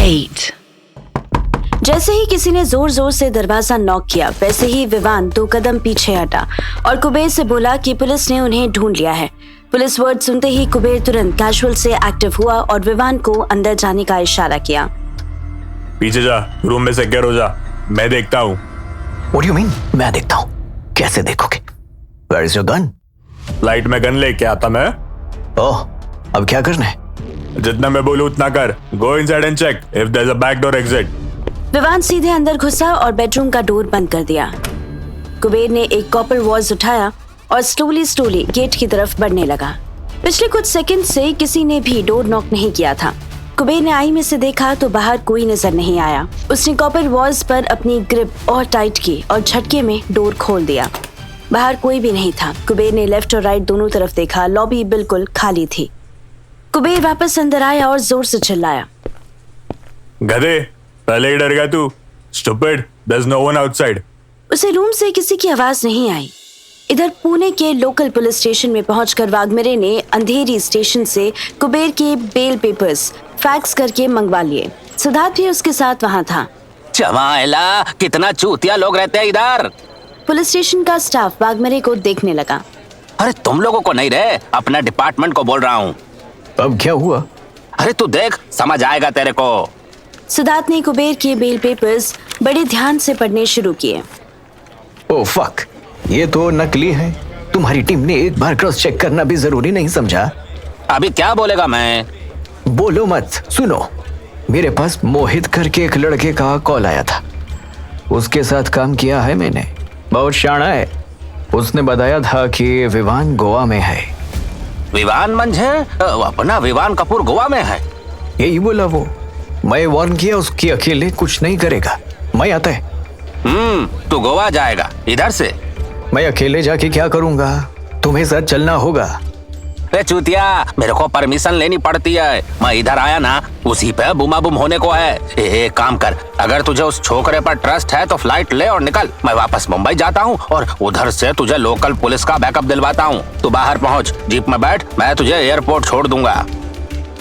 8. जैसे ही किसी ने जोर जोर से दरवाजा नॉक किया, वैसे ही विवान 2 कदम पीछे हटा और कुबेर से बोला कि पुलिस ने उन्हें ढूंढ लिया है। पुलिस वर्ड सुनते ही कुबेर तुरंत कैजुअल से एक्टिव हुआ और विवान को अंदर जाने का इशारा किया। पीछे जा, रूम में सिक्योर हो जा, मैं देखता हूँ। What do you mean? मैं देखता हूँ? कैसे देखोगे? Where is your gun? Flight में गन लेके आता मैं। ओह, अब क्या करना है? जितना मैं बोलूँ उतना कर। Go inside and check if there's a back door exit. Vivaan सीधे अंदर घुसा और बेडरूम का डोर बंद कर दिया। कुबेर ने एक कॉपर वॉच उठाया और स्लोली गेट की तरफ बढ़ने लगा। पिछले कुछ सेकंड से किसी ने भी डोर नॉक नहीं किया था। कुबेर ने आई में से देखा तो बाहर कोई नजर नहीं आया। उसने कॉपर वॉल्स पर अपनी ग्रिप और टाइट की और झटके में डोर खोल दिया। बाहर कोई भी नहीं था। कुबेर ने लेफ्ट और राइट दोनों तरफ देखा। लॉबी बिल्कुल खाली थी। कुबेर वापस अंदर आया और जोर से चिल्लाया, गधे, पहले ही डर गया तू। Stupid, there's no one outside. उसे रूम से किसी की आवाज नहीं आई। इधर पुणे के लोकल पुलिस स्टेशन में पहुंचकर वाघमेरे ने अंधेरी स्टेशन से कुबेर के बेल पेपर्स फैक्स करके मंगवा लिए। सिद्धार्थ भी उसके साथ वहां था। चमाइला, कितना चूतिया लोग रहते हैं इधर। पुलिस स्टेशन का स्टाफ वाघमेरे को देखने लगा। अरे तुम लोगों को नहीं रे, अपना डिपार्टमेंट को बोल रहा हूँ। अब क्या हुआ? अरे तू देख, समझ आएगा तेरे को। सिद्धार्थ ने कुबेर के बेल पेपर्स बड़े ध्यान से पढ़ने शुरू किए। ओह फक, ये तो नकली है। तुम्हारी टीम ने एक बार क्रॉस चेक करना भी जरूरी नहीं समझा? अभी क्या बोलेगा मैं? बोलो मत, सुनो। मेरे पास मोहित करके एक लड़के का कॉल आया था। उसके साथ काम किया है मैंने, बहुत शाना है। उसने बताया था कि विवान गोवा में है। विवान मंझे? अपना विवान कपूर गोवा में है? यही बोला वो। मैं वार्न किया उसकी, अकेले कुछ नहीं करेगा। मैं आता है। तू गोवा जाएगा इधर से? मैं अकेले जाके क्या करूंगा? तुम्हें साथ चलना होगा। रे चूतिया, मेरे को परमिशन लेनी पड़ती है। मैं इधर आया ना, उसी पे बुमा बुम होने को है। एक काम कर, अगर तुझे उस छोकरे पर ट्रस्ट है तो फ्लाइट ले और निकल। मैं वापस मुंबई जाता हूँ और उधर से तुझे लोकल पुलिस का बैकअप दिलवाता हूँ। तू बाहर पहुँच, जीप में बैठ, मैं तुझे एयरपोर्ट छोड़ दूंगा।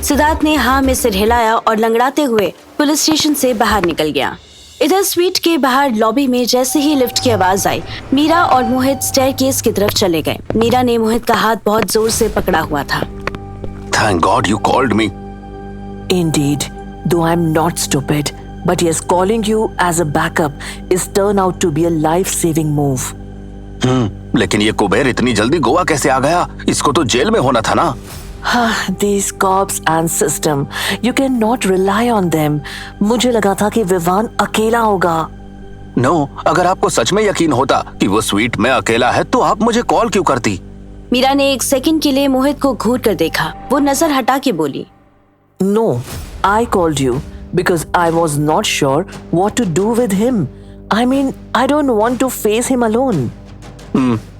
सिद्धार्थ ने हाँ में सिर हिलाया और लंगड़ाते हुए पुलिस स्टेशन से बाहर निकल गया। इधर स्वीट के बाहर लॉबी में जैसे ही लिफ्ट की आवाज आई, मीरा और मोहित स्टेयरकेस की तरफ चले गए। मीरा ने मोहित का हाथ बहुत जोर से पकड़ा हुआ था। Thank God you called me. Indeed, though I'm not stupid, but yes, calling you as a backup is turned out to be a life-saving move. लेकिन ये कुबेर इतनी जल्दी गोवा कैसे आ गया? इसको तो जेल में होना था ना। These cops and system, you cannot rely on them. मुझे लगा था कि विवान अकेला होगा। नो, अगर आपको सच में यकीन होता कि वो स्वीट में अकेला है तो आप मुझे कॉल क्यों करती? मीरा ने एक सेकंड के लिए मोहित को घूर कर देखा। वो नजर हटा के बोली, No, I called you because I was not sure what to do with him. I mean, I don't want to face him alone.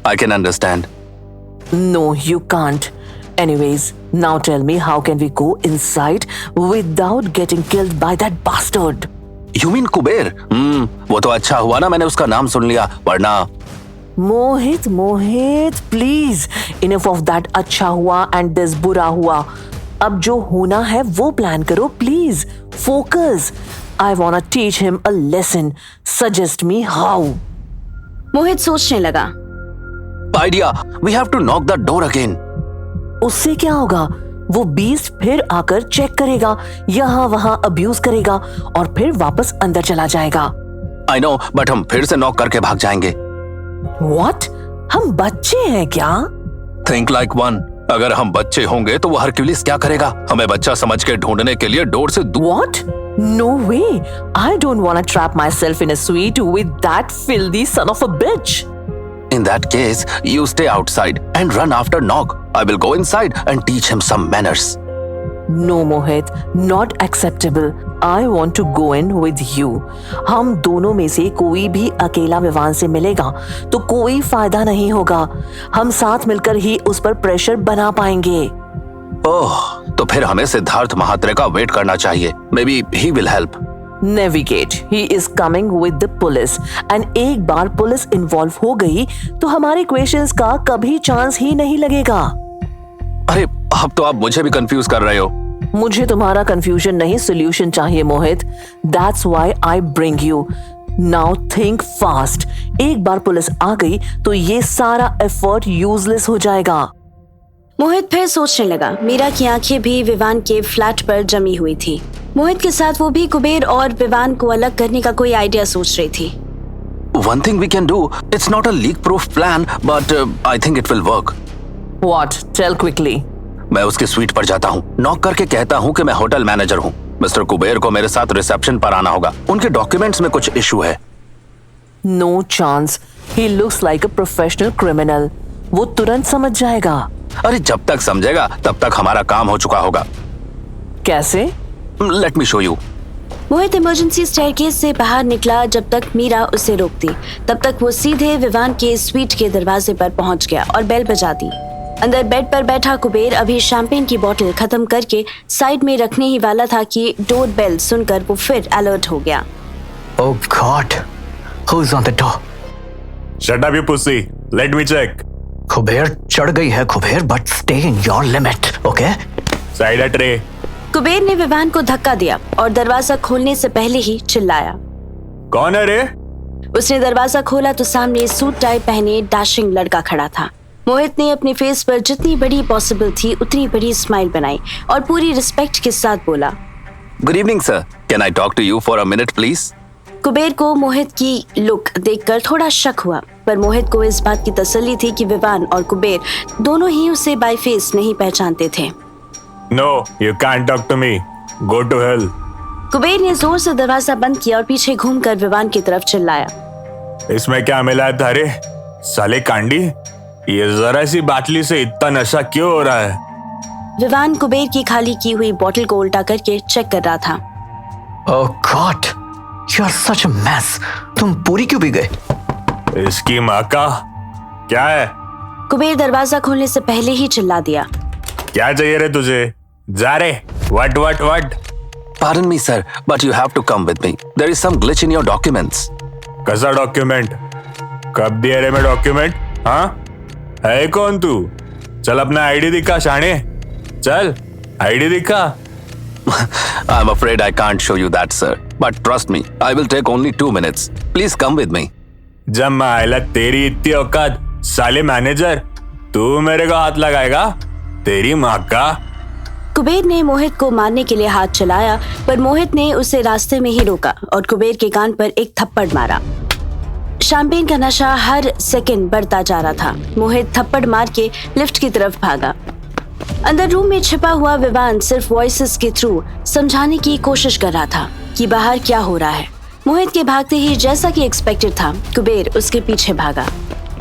I can understand. No, you can't. Anyways, now tell me, how can we go inside without getting killed by that bastard? You mean Kuber? वो तो अच्छा हुआ ना मैंने उसका नाम सुन लिया, वरना। Mohit, please. Enough of that अच्छा हुआ and this बुरा हुआ. अब जो होना है वो प्लान करो, please. Focus. I wanna teach him a lesson. Suggest me how. मोहित सोचने लगा। Idea. We have to knock the door again. उससे क्या होगा? वो बीस्ट फिर आकर चेक करेगा, यहाँ वहाँ अब्यूज करेगा और फिर वापस अंदर चला जाएगा। I know, but हम फिर से नॉक करके भाग जाएंगे। What? हम बच्चे हैं क्या? Think like one. अगर हम बच्चे होंगे तो वो हरक्यूलिस क्या करेगा? हमें बच्चा समझ के ढूंढने के लिए डोर से What? No way. I don't wanna trap myself in a suite with that filthy son of a bitch. In that case, you stay outside and run after Nog. I will go inside and teach him some manners. No, Mohit, not acceptable. I want to go in with you. हम दोनों में से कोई भी अकेला विवान से मिलेगा तो कोई फायदा नहीं होगा। हम साथ मिलकर ही उस पर प्रेशर बना पाएंगे। ओह, तो फिर हमें सिद्धार्थ महात्रे का वेट करना चाहिए। Maybe he will help. Navigate. He is coming with the police. And एक बार पुलिस इन्वॉल्व हो गई तो हमारे क्वेश्चंस का कभी चांस ही नहीं लगेगा। अरे अब तो आप मुझे भी कंफ्यूज कर रहे हो। मुझे तुम्हारा कंफ्यूजन नहीं, सोल्यूशन चाहिए Mohit. That's why I bring you. Now think fast. एक बार पुलिस आ गई तो ये सारा एफर्ट यूजलेस हो जाएगा. मोहित फिर सोचने लगा. मीरा की आंखें भी विवान के फ्लैट पर जमी हुई थी. मोहित के साथ वो भी कुबेर और विवान को अलग करने का कोई आइडिया सोच रही थी. One thing we can do, it's not a leak-proof plan, but I think it will work. What? Tell quickly. मैं उसके स्वीट पर जाता हूँ, नॉक करके कहता हूँ कि मैं होटल मैनेजर हूँ. मिस्टर कुबेर को मेरे साथ रिसेप्शन पर आना होगा. उनके डॉक्यूमेंट्स में कुछ इशू है. No chance. He looks like a professional criminal. वो तुरंत समझ जाएगा. अरे जब तक समझेगा तब तक हमारा काम हो चुका होगा. कैसे? Let me show you. Mohit emergency staircase से बाहर निकला. जब तक मीरा उसे रोकती तब तक वो सीधे विवान के स्वीट के दरवाजे पर पहुंच गया और बेल बजा दी. अंदर बेड पर बैठा कुबेर अभी शैंपेन की बोतल खत्म करके साइड में रखने ही वाला था कि डोर बेल सुनकर वो फिर अलर्ट हो गया. Oh God, who's on the door? Shut up, you pussy. Let me check. Kuber चढ़ गई है Kuber, but stay in your limit, okay? Side हट रे. कुबेर ने विवान को धक्का दिया और दरवाजा खोलने से पहले ही चिल्लाया. कौन है रे? उसने दरवाजा खोला तो सामने सूट टाई पहने डैशिंग लड़का खड़ा था. मोहित ने अपने फेस पर जितनी बड़ी पॉसिबल थी उतनी बड़ी स्माइल बनाई और पूरी रिस्पेक्ट के साथ बोला. Good evening, sir. Can I talk to you for a minute, please? Kuber को मोहित की लुक देखकर थोड़ा शक हुआ, पर मोहित को इस बात की तसल्ली थी कि विवान और कुबेर दोनों ही उसे बाय फेस नहीं पहचानते थे. No, you can't talk to me. Go to hell. Kuber ने जोर से दरवाजा बंद किया और पीछे घूमकर विवान की तरफ चिल्लाया. इसमें क्या मिला है थारे? साले कांडी, ये जरा सी बाटली से इतना नशा क्यों हो रहा है? विवान कुबेर की खाली की हुई बोतल को उल्टा करके चेक कर रहा था. Oh God, you're such a mess. तुम पूरी क्यों पी गए? इसकी माँ का क्या है? कुबेर दरवाजा खोलने से पहले ही चिल्ला दिया. क्या चाहिए रे तुझे? जा रे. What? Pardon me, sir, but you have to come with me. There is some glitch in your documents. कैसा डॉक्यूमेंट? कब दिया रे मैं डॉक्यूमेंट? हाँ? है कौन तू? चल अपना आईडी दिखा शाने. चल आईडी दिखा. I'm afraid I can't show you that, sir. But trust me, I will take only 2 minutes. Please come with me. जब मैं आयला तेरी इतनी औकात, साले मैनेजर, तू मेरे को हाथ लगाएगा? तेरी माँ का. कुबेर ने मोहित को मारने के लिए हाथ चलाया, पर मोहित ने उसे रास्ते में ही रोका और कुबेर के कान पर एक थप्पड़ मारा. शैंपेन का नशा हर सेकंड बढ़ता जा रहा था. मोहित थप्पड़ मार के लिफ्ट की तरफ भागा. अंदर रूम में छिपा हुआ विवान सिर्फ वॉइसेस के थ्रू समझाने की कोशिश कर रहा था कि बाहर क्या हो रहा है. मोहित के भागते ही जैसा कि एक्सपेक्टेड था, कुबेर उसके पीछे भागा.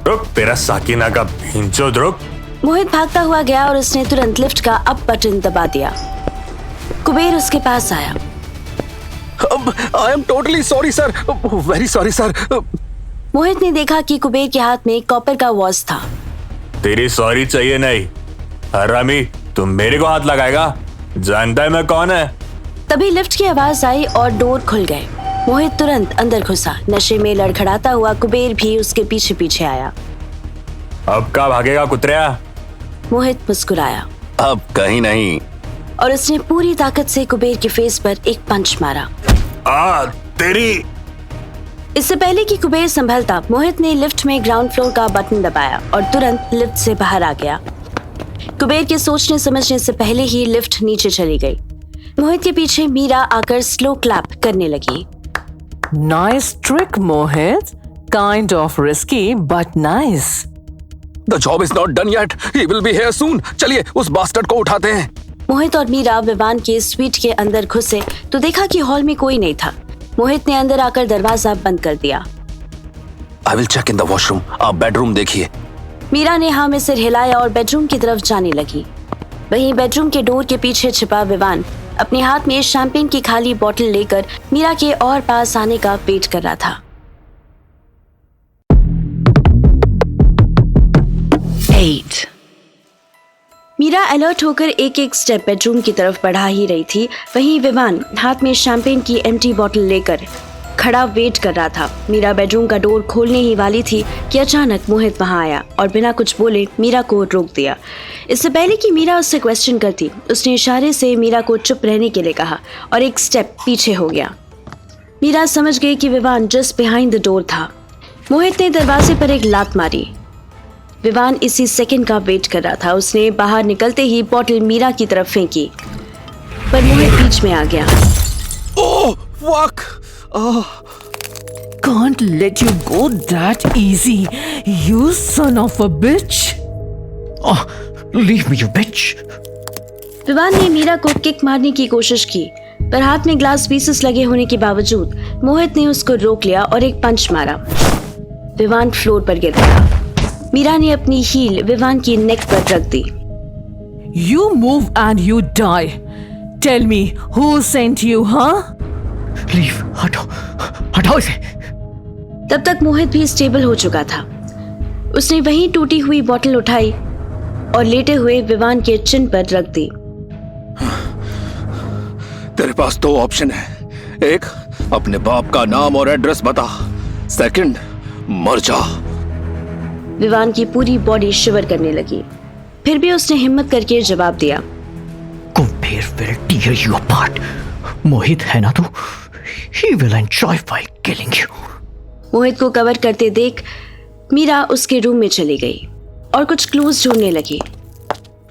रुक तेरा साकिना का भिंचोद रुक. मोहित भागता हुआ गया और उसने तुरंत लिफ्ट का अप बटन दबा दिया. कुबेर उसके पास आया. I am totally sorry, sir. Very sorry, sir. मोहित ने देखा कि कुबेर के हाथ में कॉपर का वॉच था. तेरी सॉरी चाहिए नहीं. हरामी, तुम मेरे को हाथ लगाएगा? जानता है मैं कौन है? तभी लिफ्ट की आवाज आई और डोर खुल गए. मोहित तुरंत अंदर घुसा. नशे में लड़खड़ाता हुआ कुबेर भी उसके पीछे पीछे आया. अब का भागेगा कुतरिया? मोहित मुस्कुराया अब कहीं नहीं. और उसने पूरी ताकत से कुबेर के फेस पर एक पंच मारा. तेरी. इससे पहले कि कुबेर संभलता, मोहित ने लिफ्ट में ग्राउंड फ्लोर का बटन दबाया और तुरंत लिफ्ट से बाहर आ गया. कुबेर के सोचने समझने से पहले ही लिफ्ट नीचे चली गई. मोहित के पीछे मीरा आकर स्लो क्लैप करने लगी. Nice trick, Mohit. Kind of risky, but nice. The job is not done yet. He will be here soon. चलिए उस बास्टर्ड को उठाते हैं. मोहित और मीरा विवान के स्वीट के अंदर घुसे तो देखा कि हॉल में कोई नहीं था. मोहित ने अंदर आकर दरवाजा बंद कर दिया. I will check in the washroom. आप बेडरूम देखिए. मीरा ने हाँ में सिर हिलाया और बेडरूम की तरफ जाने लगी. वहीं बेडरूम के डोर के पीछे छिपा विवान अपने हाथ में शैंपेन की खाली बोतल लेकर मीरा के और पास आने का वेट कर रहा था. 8. मीरा अलर्ट होकर एक एक स्टेप बेडरूम की तरफ बढ़ा ही रही थी. वहीं विवान हाथ में शैंपेन की एम्प्टी बोतल लेकर खड़ा वेट कर रहा था। मीरा बेडरूम का डोर खोलने ही वाली थी कि अचानक मोहित वहां आया और बिना कुछ बोले मीरा को रोक दिया। इससे पहले कि मीरा उससे क्वेश्चन करती, उसने इशारे से मीरा को चुप रहने के लिए कहा और एक स्टेप पीछे हो गया। मीरा समझ गई कि Vivaan just behind the door था। मोहित ने दरवाजे पर एक लात मारी। विवान इसी सेकंड का वेट कर रहा था। उसने बाहर निकलते ही बॉटल मीरा की तरफ फेंकी, पर मोहित बीच में आ गया। Oh, fuck! Can't let you go that easy, you son of a bitch. Oh, leave me, you bitch. Vivaan ने मीरा को किक मारने की कोशिश की, पर हाथ में ग्लास पीसेस लगे होने के बावजूद मोहित ने उसको रोक लिया और एक पंच मारा। विवान फ्लोर पर गिर गया। मीरा ने अपनी हील विवान की नेक पर रख दी। You move and you die. Tell me, who sent you, huh? Leave, हटाओ इसे। तब तक मोहित भी स्टेबल हो चुका था। उसने वहीं टूटी हुई बोतल उठाई और लेटे हुए विवान के चिन पर रख दी। तेरे पास दो ऑप्शन है। एक, अपने बाप का नाम और एड्रेस बता। सेकंड, मर जा। विवान की पूरी बॉडी शिवर करने लगी, फिर भी उसने हिम्मत करके जवाब दिया। Kuber will tear you apart. मोहित है ना तू? He will enjoy while killing you. मोहित को कवर करते देख मीरा उसके रूम में चली गई और कुछ क्लूज ढूंढने लगी।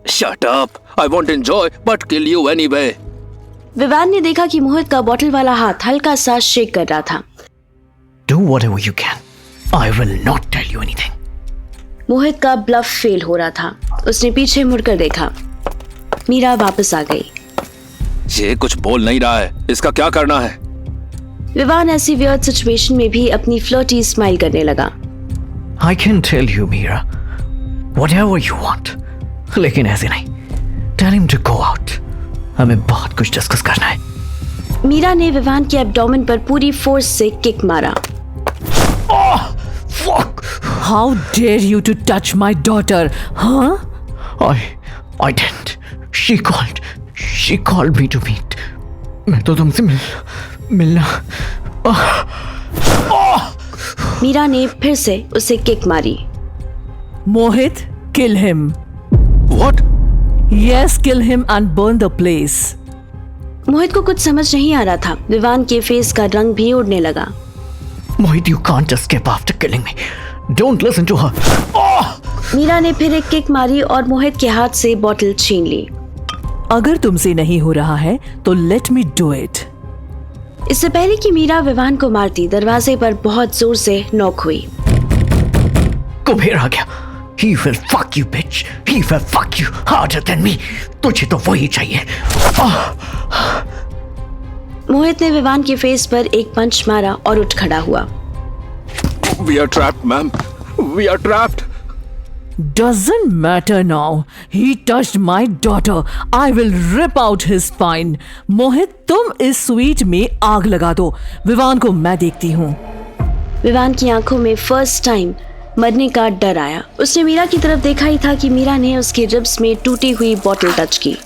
Shut up! I won't enjoy but kill you anyway. Vivaan ने देखा कि मोहित का बॉटल वाला हाथ हल्का सा शेक कर रहा था। Do whatever you can. I will not tell you anything. मोहित का ब्लफ फेल हो रहा था। उसने पीछे मुड़कर देखा। मीरा वापस आ गई। ये कुछ बोल नहीं रहा है, इसका क्या करना है? विवान ऐसी वियर्ड सिचुएशन में भी अपनी फ्लर्टी स्माइल करने लगा। I can tell you, Mira, whatever you want. लेकिन ऐसे नहीं। Tell him to go out. हमें बहुत कुछ डिस्कस करना है। मीरा ने विवान के एब्डोमेन पर पूरी फोर्स से किक मारा। Fuck! How dare you to touch my daughter, huh? I didn't. She called me to meet. मैं तो तुमसे मिलना। मीरा ने फिर से उसे किक मारी। Mohit, kill him. What? Yes, kill him and burn the place. मोहित को कुछ समझ नहीं आ रहा था। विवान के फेस का रंग भी उड़ने लगा। Mohit, you can't escape after killing me. Don't listen to her. Meera ने फिर एक किक मारी और मोहित के हाथ से बॉटल छीन ली। अगर तुमसे नहीं हो रहा है तो लेट मी डू इट। इससे पहले कि मीरा विवान को मारती, दरवाजे पर बहुत जोर से नॉक हुई। कुबेर आ गया। He will fuck you, bitch. He will fuck you harder than me. तुझे तो वही चाहिए। मोहित ने विवान के फेस पर एक पंच मारा और उठ खड़ा हुआ। We are trapped, ma'am. We are trapped. Doesn't matter now. He touched my daughter. I will rip out his spine. मोहित, तुम इस स्वीट में आग लगा दो। विवान को मैं देखती हूँ। विवान की आंखों में फर्स्ट टाइम मरने का डर आया। उसने मीरा की तरफ देखा ही था कि मीरा ने उसके रिब्स में टूटी हुई बोतल टच की।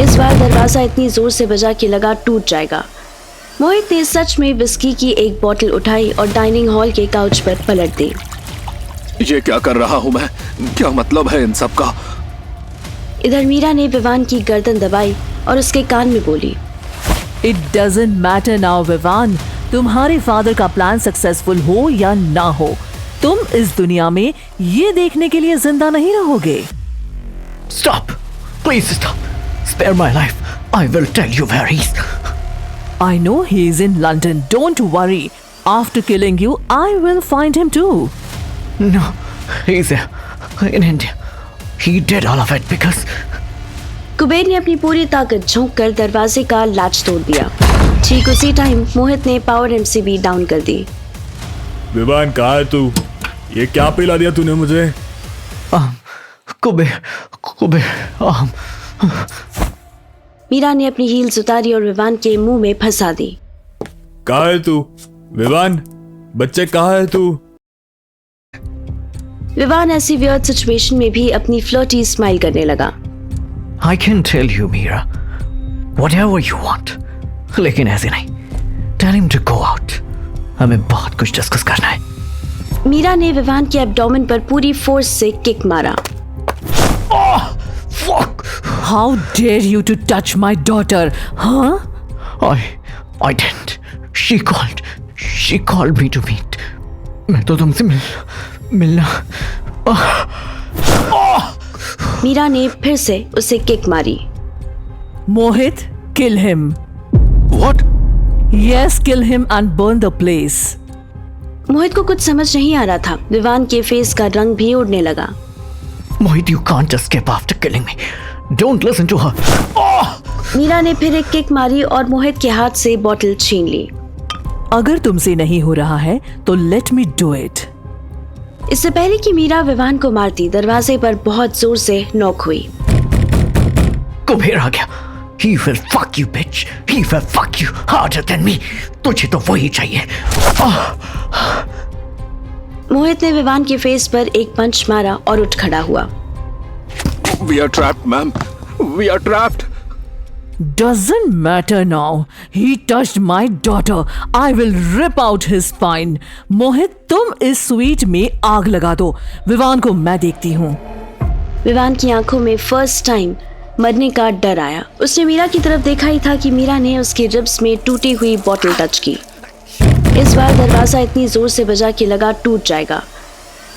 इस बार दरवाजा इतनी जोर से बजा कि लगा टूट जाएगा। मोहित ने सच में विस्की की एक बोतल उठाई और डाइनिंग हॉल के काउच पर पलट दी। ये क्या कर रहा हूँ मैं? क्या मतलब है इन सब का? इधर मीरा ने विवान की गर्दन दबाई और उसके कान में बोली, It doesn't matter now, Vivaan. तुम्हारे फादर का प्लान सक्सेसफुल हो या ना हो, तुम इस दुनिया में ये देखने के लिए जिंदा नहीं रहोगे। Stop! Please stop! Spare my life. I will tell you where he is. I know he is in London. Don't worry. After killing you, I will find him too. No, he's in India. He did all of it because Kuber ने अपनी पूरी ताकत झोंक कर दरवाजे का latch तोड़ दिया। ठीक उसी टाइम मोहित ने पावर एमसीबी डाउन कर दी। विवान, कहाँ है तू? ये क्या पिला दिया तूने मुझे? कुबेर मीरा ने अपनी हील्स उतारी और विवान के मुंह में फंसा दी। कहाँ है तू? विवान, बच्चे कहाँ है तू? विवान ऐसी वियर्ड सिचुएशन में भी अपनी फ्लर्टी स्माइल करने लगा। I can tell you, Mira, whatever you want. लेकिन ऐसे नहीं। Tell him to go out. हमें बहुत कुछ डिस्कस करना है। मीरा ने विवान के एब्डोमेन पर पूरी फोर्स से किक मारा। Fuck! How dare you to touch my daughter, huh? I didn't. She called me to meet. मैं तो तुमसे मिलना। मीरा ने फिर से उसे किक मारी। Mohit, kill him. What? Yes, kill him and burn the place. मोहित को कुछ समझ नहीं आ रहा था। विवान के फेस का रंग भी उड़ने लगा। Mohit, you can't escape after killing me. Don't listen to her. Meera ने फिर एक किक मारी और मोहित के हाथ से बॉटल छीन ली। अगर तुमसे नहीं हो रहा है तो let me do it. इससे पहले कि मीरा विवान को मारती, दरवाजे पर बहुत जोर से नॉक हुई। कुबेर आ गया। He will fuck you, bitch. He will fuck you harder than me. तुझे तो वही चाहिए। मोहित ने विवान के फेस पर एक पंच मारा और उठ खड़ा हुआ। We are trapped, ma'am. We are trapped. Doesn't matter now. He touched my daughter. I will rip out his spine. मोहित, तुम इस स्वीट में आग लगा दो। विवान को मैं देखती हूँ। विवान की आंखों में फर्स्ट टाइम मरने का डर आया। उसने मीरा की तरफ देखा ही था कि मीरा ने उसके रिब्स में टूटी हुई बोतल टच की। इस बार दरवाजा इतनी जोर से बजा कि लगा टूट जाएगा।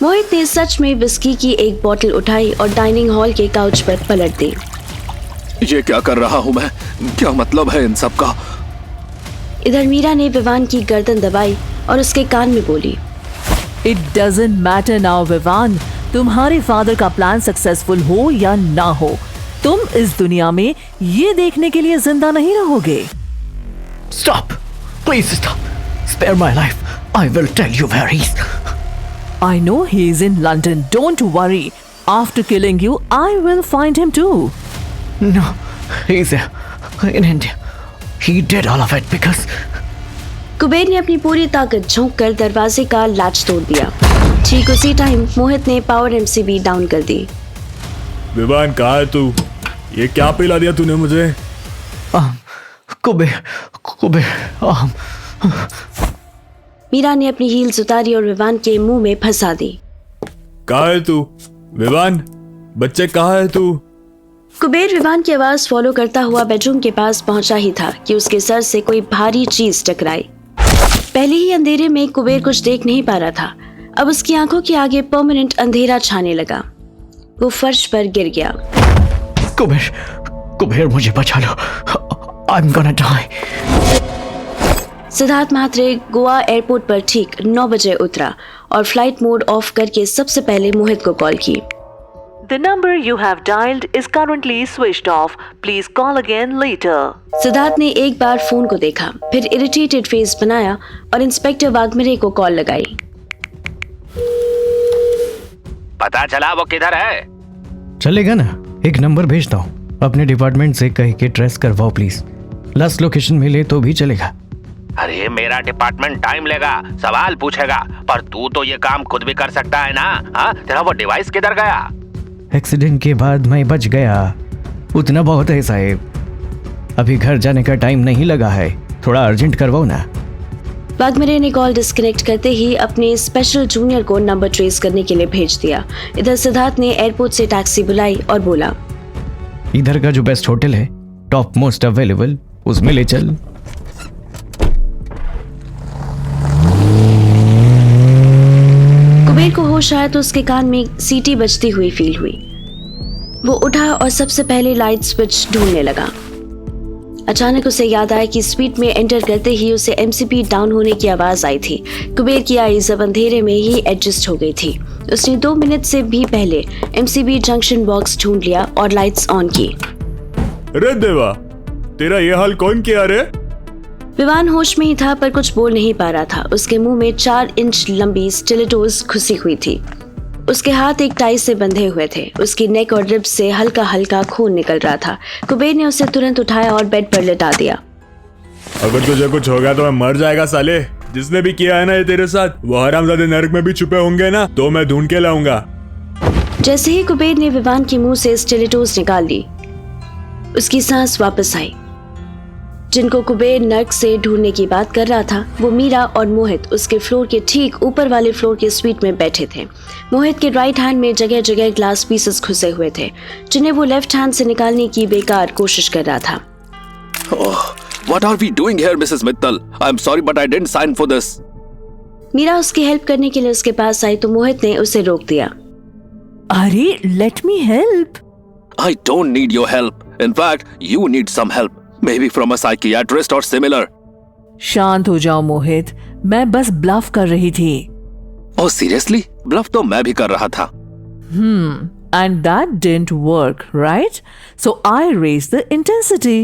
मोहित ने सच में विस्की की एक बोतल उठाई और डाइनिंग हॉल के काउच पर पलट दी। ये क्या कर रहा हूँ मैं? क्या मतलब है इन सब का? इधर मीरा ने विवान की गर्दन दबाई और उसके कान में बोली, It doesn't matter now, Vivaan. तुम्हारे फादर का प्लान सक्सेसफुल हो या ना हो, तुम इस दुनिया में ये देखने के लिए जिंदा नहीं रहोगे। Stop! Please stop! Spare my life. I will tell you where he is. I know he is in London. Don't worry. After killing you, I will find him too. No, he's in India. He did all of it because Kuber ने अपनी पूरी ताकत झोंक कर दरवाजे का latch तोड़ दिया। ठीक उसी टाइम मोहित ने पावर एमसीबी डाउन कर दी। विवान, कहाँ है तू? ये क्या पिला दिया तूने मुझे? कुबेर मीरा ने अपनी हील्स उतारी और विवान के मुंह में फंसा दी। कहाँ है तू? विवान, बच्चे कहाँ है तू? कुबेर विवान की आवाज फॉलो करता हुआ बेडरूम के पास पहुंचा ही था कि उसके सर से कोई भारी चीज टकराई। पहले ही अंधेरे में कुबेर कुछ देख नहीं पा रहा था। अब उसकी आंखों के आगे परमानेंट अंधेरा छाने लगा। वो फर्श पर गिर गया। कुबेर मुझे बचा लो। I'm gonna die. Siddharth Mhatre Goa airport पर ठीक 9 बजे उतरा और फ्लाइट मोड ऑफ करके सबसे पहले मोहित को कॉल की। The number you have dialed is currently switched off. Please call again later. Siddharth ने एक बार फोन को देखा, फिर इरिटेटेड फेस बनाया और इंस्पेक्टर वाघमिरे को कॉल लगाई। पता चला वो किधर है? चलेगा ना, एक नंबर भेजता हूँ। अपने डिपार्टमेंट से कह के ट्रेस करवाओ प्लीज। लास्ट लोकेशन मिले तो भी चलेगा। अरे मेरा डिपार्टमेंट टाइम लेगा, सवाल पूछेगा, पर तू तो ये काम खुद भी कर सकता है ना? हाँ, तेरा वो डिवाइस किधर गया? एक्सीडेंट के बाद मैं बच गया, उतना बहुत है साहब। अभी घर जाने का टाइम नहीं लगा है, थोड़ा अर्जेंट करवाओ ना। वाघमिरे ने कॉल डिस्कनेक्ट करते ही अपने स्पेशल जूनियर को नंबर ट्रेस करने के लिए भेज दिया। इधर सिद्धार्थ ने एयरपोर्ट से टैक्सी बुलाई और बोला, इधर का जो बेस्ट होटल है, टॉप मोस्ट अवेलेबल, उसमें ले चल। कुबेर को होश आया तो उसके कान में सीटी बजती हुई फील हुई। वो उठा और सबसे पहले लाइट स्विच ढूंढने लगा। अचानक उसे याद आया कि स्वीट में एंटर करते ही उसे एमसीबी डाउन होने की आवाज आई थी। कुबेर की आईज अब अंधेरे में ही एडजस्ट हो गई थी। उसने 2 मिनट से भी पहले एमसीबी जंक्शन बॉक्स ढूंढ लिया और लाइट्स ऑन की। अरे देवा, तेरा ये हाल कौन किया रे? विवान होश में ही था पर कुछ बोल नहीं पा रहा था। उसके मुंह में 4 इंच लंबी स्टिलेटोज घुसी हुई थी। उसके हाथ एक टाई से बंधे हुए थे। उसकी नेक और रिब्स से हल्का हल्का खून निकल रहा था। कुबेर ने उसे तुरंत उठाया और बेड पर लेटा दिया। अगर तुझे कुछ हो गया तो मैं मर जाएगा साले। जिसने भी किया है ना ये तेरे साथ, वो हरामजादे नरक में भी छुपे होंगे ना, तो मैं ढूंढ के लाऊंगा। जैसे ही कुबेर ने विवान के मुंह से स्टिलेटोज निकाल ली, उसकी सांस वापस आई। जिनको कुबेर नर्क से ढूंढने की बात कर रहा था, वो मीरा और मोहित उसके फ्लोर के ठीक ऊपर वाले फ्लोर के स्वीट में बैठे थे। मोहित के राइट हैंड में जगह जगह ग्लास पीसेस घुसे हुए थे, जिन्हें वो लेफ्ट हैंड से निकालने की बेकार कोशिश कर रहा था। What are we doing here, Mrs. Mittal? I'm sorry, but I didn't sign for this. Meera उसकी हेल्प करने के लिए उसके पास आई तो मोहित ने उसे रोक दिया। अरे let me help. I don't need your help. In fact, you need some help. Maybe from a psychiatrist or similar. शांत हो जाओ मोहित, मैं बस ब्लफ कर रही थी। Oh, seriously? Bluff तो मैं भी कर रहा था। And that didn't work, right? So I raised the intensity.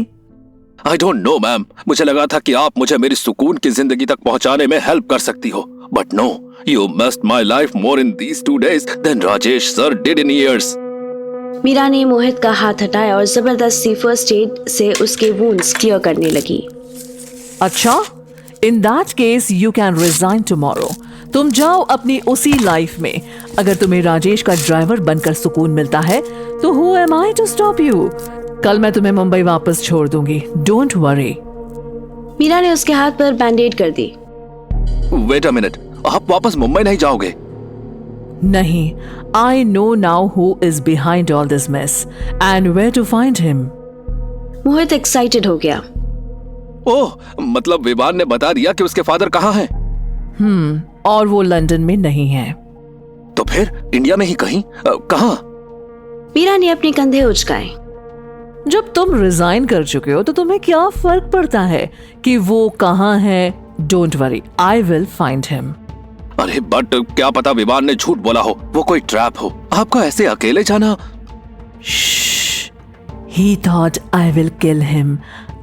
I don't know, ma'am. मुझे लगा था कि आप मुझे मेरी सुकून की जिंदगी तक पहुंचाने में हेल्प कर सकती हो। But no, you messed my life more in these 2 days than Rajesh sir did in years. Meera ने मोहित का हाथ हटाया और जबरदस्ती फर्स्ट एड से उसके वुंड्स क्लियर करने लगी। अच्छा, in that case you can resign tomorrow. तुम जाओ अपनी उसी लाइफ में। अगर तुम्हें राजेश का ड्राइवर बनकर सुकून मिलता है तो who am I to stop you? कल मैं तुम्हें मुंबई वापस छोड़ दूंगी। Don't worry. मीरा ने उसके हाथ पर बैंडेड कर दी। Wait a minute. आप वापस मुंबई नहीं जाओगे? नहीं, I know now who is behind all this mess and where to find him. Mohit excited हो गया। ओह, मतलब विवान ने बता दिया कि उसके फादर कहाँ हैं? और वो लंदन में नहीं है। तो फिर इंडिया में ही कहीं? कहाँ? मीरा ने अपने कंधे उचकाए। जब तुम रिजाइन कर चुके हो तो तुम्हें क्या फर्क पड़ता है कि वो कहाँ है? Don't worry, I will find him. अरे बट क्या पता विवान ने झूठ बोला हो, वो कोई ट्रैप हो। आपका ऐसे अकेले जाना। He thought I will kill him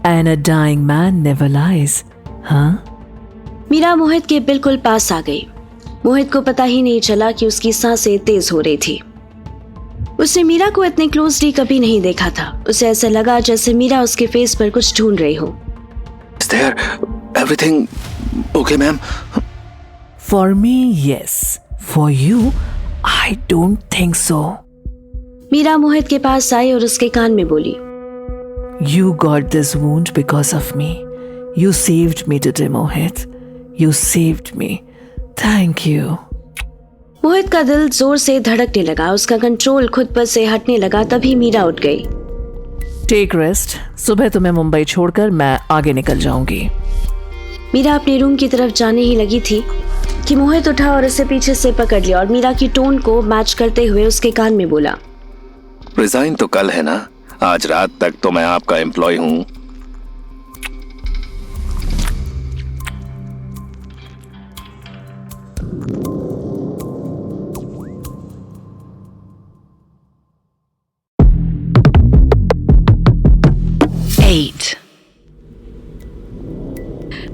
and a dying man never lies. हाँ? मीरा मोहित के बिल्कुल पास आ गई। मोहित को पता ही नहीं चला कि उसकी सांसें तेज हो रही थी। उसने मीरा को इतने क्लोजली कभी नहीं देखा था। उसे ऐसा लगा जैसे मीरा उसके फेस पर कुछ ढूंढ रही हो। Is there everything okay, ma'am? For me, yes. For you, I don't think so. Meera मोहित के पास आई और उसके कान में बोली, You got this wound because of me. You saved me today, Mohit. You saved me. Thank you. मोहित का दिल जोर से धड़कने लगा। उसका कंट्रोल खुद पर से हटने लगा। तभी मीरा उठ गई। Take rest. सुबह तुम्हें मुंबई छोड़कर मैं आगे निकल जाऊंगी। मीरा अपने रूम की तरफ जाने ही लगी थी कि मोहित उठा और उसे पीछे से पकड़ लिया और मीरा की टोन को मैच करते हुए उसके कान में बोला, रिजाइन तो कल है ना? आज रात तक तो मैं आपका एम्प्लॉय हूँ।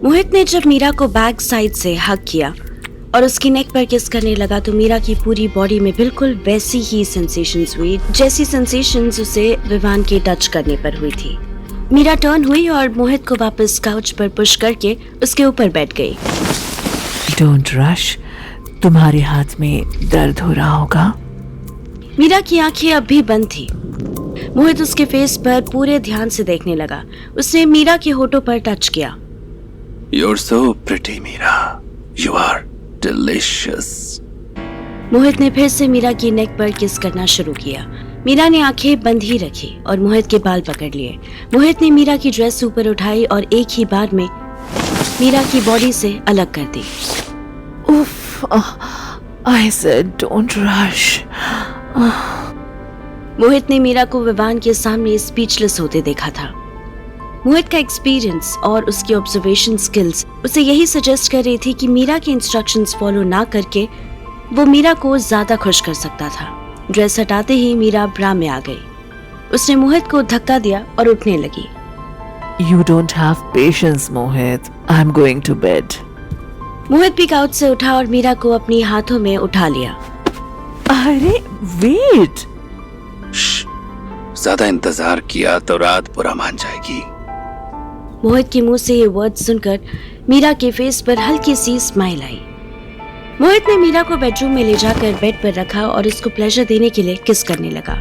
मोहित ने जब मीरा को बैक साइड से हग किया और उसकी नेक पर किस करने लगा तो मीरा की पूरी बॉडी में बिल्कुल वैसी ही सेंसेशंस हुई जैसी सेंसेशंस उसे विवान के टच करने पर हुई थी। मीरा टर्न हुई और मोहित को वापस काउच पर पुश करके उसके ऊपर बैठ गई। Don't rush. तुम्हारे हाथ में दर्द हो रहा होगा। मीरा की आंखें अब भी बंद थी। मोहित उसके फेस पर पूरे ध्यान से देखने लगा। उसने मीरा के होठों पर टच किया। You're so pretty, Meera. You are delicious. मोहित ने फिर से मीरा की नेक पर किस करना शुरू किया। मीरा ने आंखें बंद ही रखी और मोहित के बाल पकड़ लिए। मोहित ने मीरा की ड्रेस ऊपर उठाई और एक ही बार में मीरा की बॉडी से अलग कर दी। Oof. I said don't rush. मोहित ने मीरा को विवान के सामने स्पीचलेस होते देखा था। मोहित का एक्सपीरियंस और उसकी ऑब्जर्वेशन स्किल्स उसे यही सजेस्ट कर रही थी कि मीरा के इंस्ट्रक्शंस फॉलो ना करके वो मीरा को ज्यादा खुश कर सकता था। ड्रेस हटाते ही मीरा ब्रा में आ गई। उसने मोहित को धक्का दिया और उठने लगी। You don't have patience, Mohit. I'm going to bed. मोहित भी काउच से उठा और मीरा को अपनी हाथों में उठा लिया। अरे wait. ज्यादा इंतजार किया तो रात बुरा मान जाएगी। मोहित के मुंह से ये वर्ड सुनकर मीरा के फेस पर हल्की सी स्माइल आई। मोहित ने मीरा को बेडरूम में ले जाकर बेड पर रखा और उसको प्लेजर देने के लिए किस करने लगा।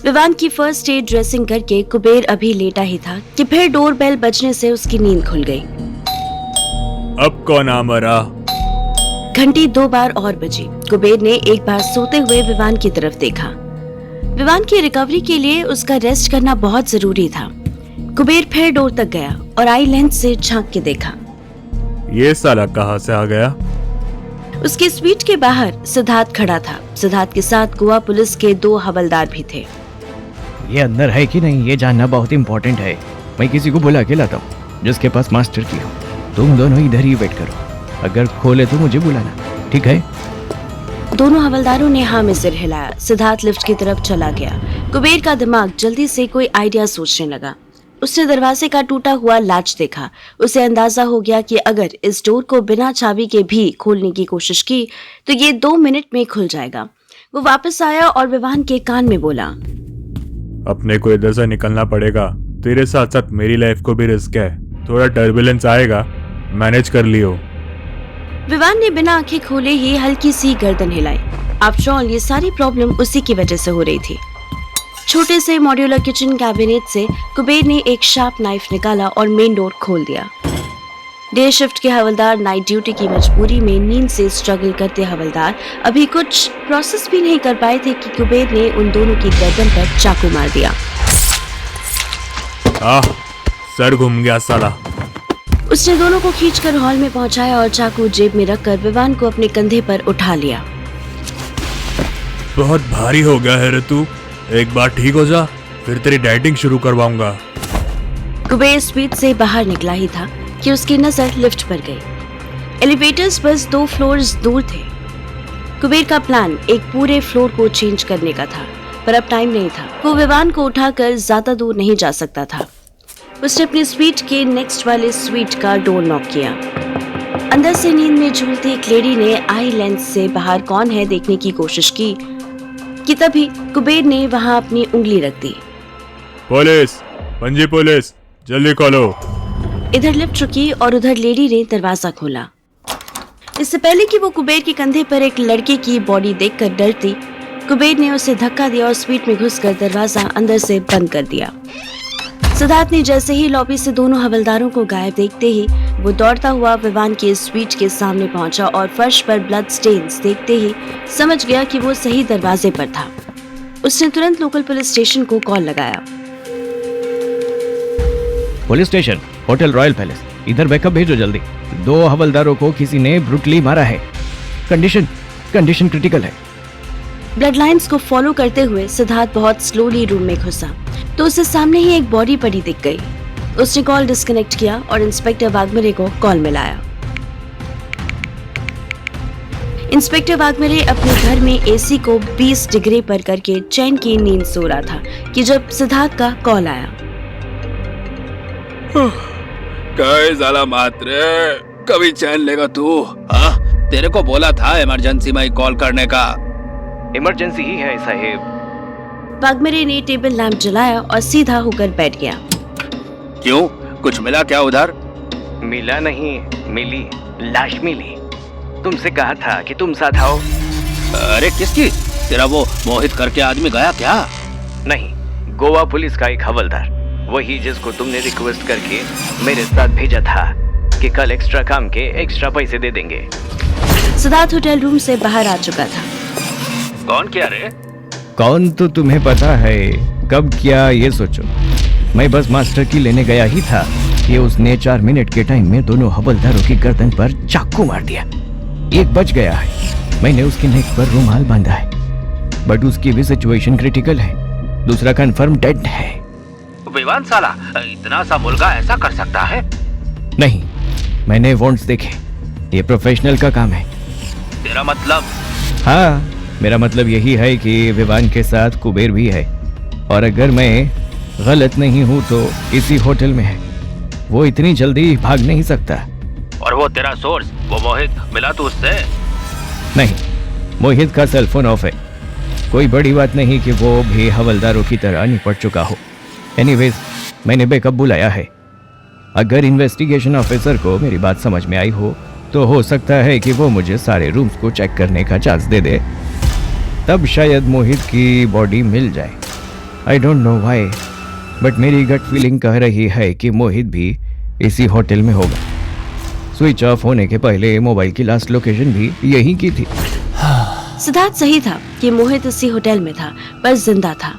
विवान की फर्स्ट एड ड्रेसिंग करके कुबेर अभी लेटा ही था कि फिर डोर बेल बजने से उसकी नींद खुल गई। अब कौन आ मरा? घंटी 2 बार और बजी। कुबेर ने एक बार सोते हुए विवान की तरफ देखा। विवान की रिकवरी के लिए उसका रेस्ट करना बहुत जरूरी था। कुबेर फिर डोर तक गया और आई लेंस से झांक के देखा। ये साला कहाँ से आ गया? उसके स्वीट के बाहर सिद्धार्थ खड़ा था। सिद्धार्थ के साथ गोवा पुलिस के 2 हवलदार भी थे। ये अंदर है कि नहीं ये जानना बहुत इंपॉर्टेंट है। मैं किसी को बुला के लाता हूँ जिसके पास मास्टर की हो। तुम दोनों इधर ही वेट करो, अगर खोले तो मुझे बुलाना, ठीक है? दोनों हवलदारों ने हाँ में सिर हिलाया। सिद्धार्थ लिफ्ट की तरफ चला गया। कुबेर का दिमाग जल्दी से कोई आइडिया सोचने लगा। उसने दरवाजे का टूटा हुआ लाच देखा। उसे अंदाजा हो गया कि अगर इस डोर को बिना चाबी के भी खोलने की कोशिश की तो ये 2 मिनट में खुल जाएगा। वो वापस आया और विवान के कान में बोला, अपने को इधर से निकलना पड़ेगा। तेरे साथ साथ मेरी लाइफ को भी रिस्क है। थोड़ा टर्बुलेंस आएगा, मैनेज कर लियो। विवान ने बिना आंखें खोले ही हल्की सी गर्दन हिलाई। आफ्टर ऑल ये सारी प्रॉब्लम उसी की वजह से हो रही थी। छोटे से मॉड्यूलर किचन कैबिनेट से कुबेर ने एक शार्प नाइफ निकाला और मेन डोर खोल दिया। डे शिफ्ट के हवलदार नाइट ड्यूटी की मजबूरी में नींद से स्ट्रगल करते हवलदार अभी कुछ प्रोसेस भी नहीं कर पाए थे कि कुबेर ने उन दोनों की गर्दन पर चाकू मार दिया। सर घूम गया साला। उसने दोनों को खींचकर हॉल में पहुंचाया और चाकू जेब में रखकर विवान को अपने कंधे पर उठा लिया। बहुत भारी हो गया है रे तू। एक बार ठीक हो जा, फिर तेरी डाइटिंग शुरू करवाऊंगा। कुबेर स्पीड से बाहर निकला ही था कि उसकी नजर लिफ्ट पर गई। एलिवेटर्स बस 2 फ्लोर्स दूर थे। कुबेर का प्लान एक पूरे फ्लोर को चेंज करने का था, पर अब टाइम नहीं था। वो विवान को उठाकर ज्यादा दूर नहीं जा सकता था। उसने अपनी स्वीट के नेक्स्ट वाले स्वीट का डोर नॉक किया। अंदर से नींद में झूलती एक लेडी ने आई लेंस से बाहर कौन है देखने की कोशिश की कि तभी कुबेर ने वहां अपनी उंगली रख दी। पुलिस, पंजी पुलिस, जल्दी खोलो। इधर लिफ्ट रुकी और उधर लेडी ने दरवाजा खोला। इससे पहले कि वो कुबेर के कंधे पर एक लड़के की बॉडी देखकर डरती, कुबेर ने उसे धक्का दिया और स्वीट में घुसकर दरवाजा अंदर से बंद कर दिया। सिद्धार्थ ने जैसे ही लॉबी से दोनों हवलदारों को गायब देखते ही वो दौड़ता हुआ विवान के स्वीट के सामने पहुंचा और फर्श पर ब्लड स्टेन्स देखते ही समझ गया कि वो सही दरवाजे पर था। उसने तुरंत लोकल पुलिस स्टेशन को कॉल लगाया। Police station, hotel royal palace, इधर बैकअप भेजो जल्दी। 2 हवलदारों को किसी ने ब्रूटली मारा है। कंडीशन क्रिटिकल है। ब्लड लाइंस को फॉलो करते हुए सिद्धार्थ बहुत स्लोली रूम में घुसा तो उसे सामने ही एक बॉडी पड़ी दिख गई। उसने कॉल डिस्कनेक्ट किया और इंस्पेक्टर वाघमेरे को कॉल मिलाया। इंस्पेक्टर वाघमेरे अपने घर में एसी को 20 डिग्री पर करके चैन की नींद सो रहा था कि जब सिद्धार्थ का कॉल आया। साला मात्र कभी चैन लेगा तू? हाँ, तेरे को बोला था इमरजेंसी में कॉल करने का। इमरजेंसी ही है साहेब। वाघमेरे ने टेबल लैंप जलाया और सीधा होकर बैठ गया। क्यों, कुछ मिला क्या उधर? मिला नहीं, मिली, लाश मिली। तुमसे कहा था कि तुम साथ आओ। अरे किसकी? तेरा वो मोहित करके आदमी गया क्या? नहीं, गोवा पुलिस का एक हवलदार, वही जिसको तुमने रिक्वेस्ट करके मेरे साथ भेजा था कि कल एक्स्ट्रा काम के एक्स्ट्रा पैसे दे देंगे। सिद्धार्थ होटल रूम से बाहर आ चुका था। कौन किया रे? कौन तो तुम्हें पता है, कब किया ये सोचो। मैं बस मास्टर की लेने गया ही था कि उसने 4 मिनट के टाइम में दोनों हवलदारों की गर्दन पर चाकू मार दिया। एक बच गया है। मैंने उसकी नेक पर रुमाल बांधा है, बट उसकी भी सिचुएशन क्रिटिकल है। दूसरा कंफर्म डेड है। विवान साला इतना सा मुल्का ऐसा कर सकता है? नहीं, मैंने वारंट्स देखे। ये प्रोफेशनल का काम है। तेरा मतलब? हाँ, मेरा मतलब यही है कि विवान के साथ कुबेर भी है, और अगर मैं गलत नहीं हूँ तो इसी होटल में है। वो इतनी जल्दी भाग नहीं सकता। और वो तेरा सोर्स, वो मोहित, मिला तू उससे? नहीं, मोहित का सेल फोन ऑफ है। कोई बड़ी बात नहीं कि वो भी हवलदारों की तरह निपट चुका हो। एनीवेज, मैंने बैकअप बुलाया है। अगर इन्वेस्टिगेशन ऑफिसर को मेरी बात समझ में आई हो तो सकता है कि वो मुझे सारे रूम्स को चेक करने का चांस दे दे। तब शायद मोहित की बॉडी मिल जाए। I don't know why, but मेरी गट फीलिंग कह रही है कि मोहित भी इसी होटल में होगा। स्विच ऑफ होने के पहले मोबाइल की लास्ट लोकेशन भी यहीं की थी। सिद्धार्थ सही था कि मोहित इसी होटल में था, पर जिंदा था।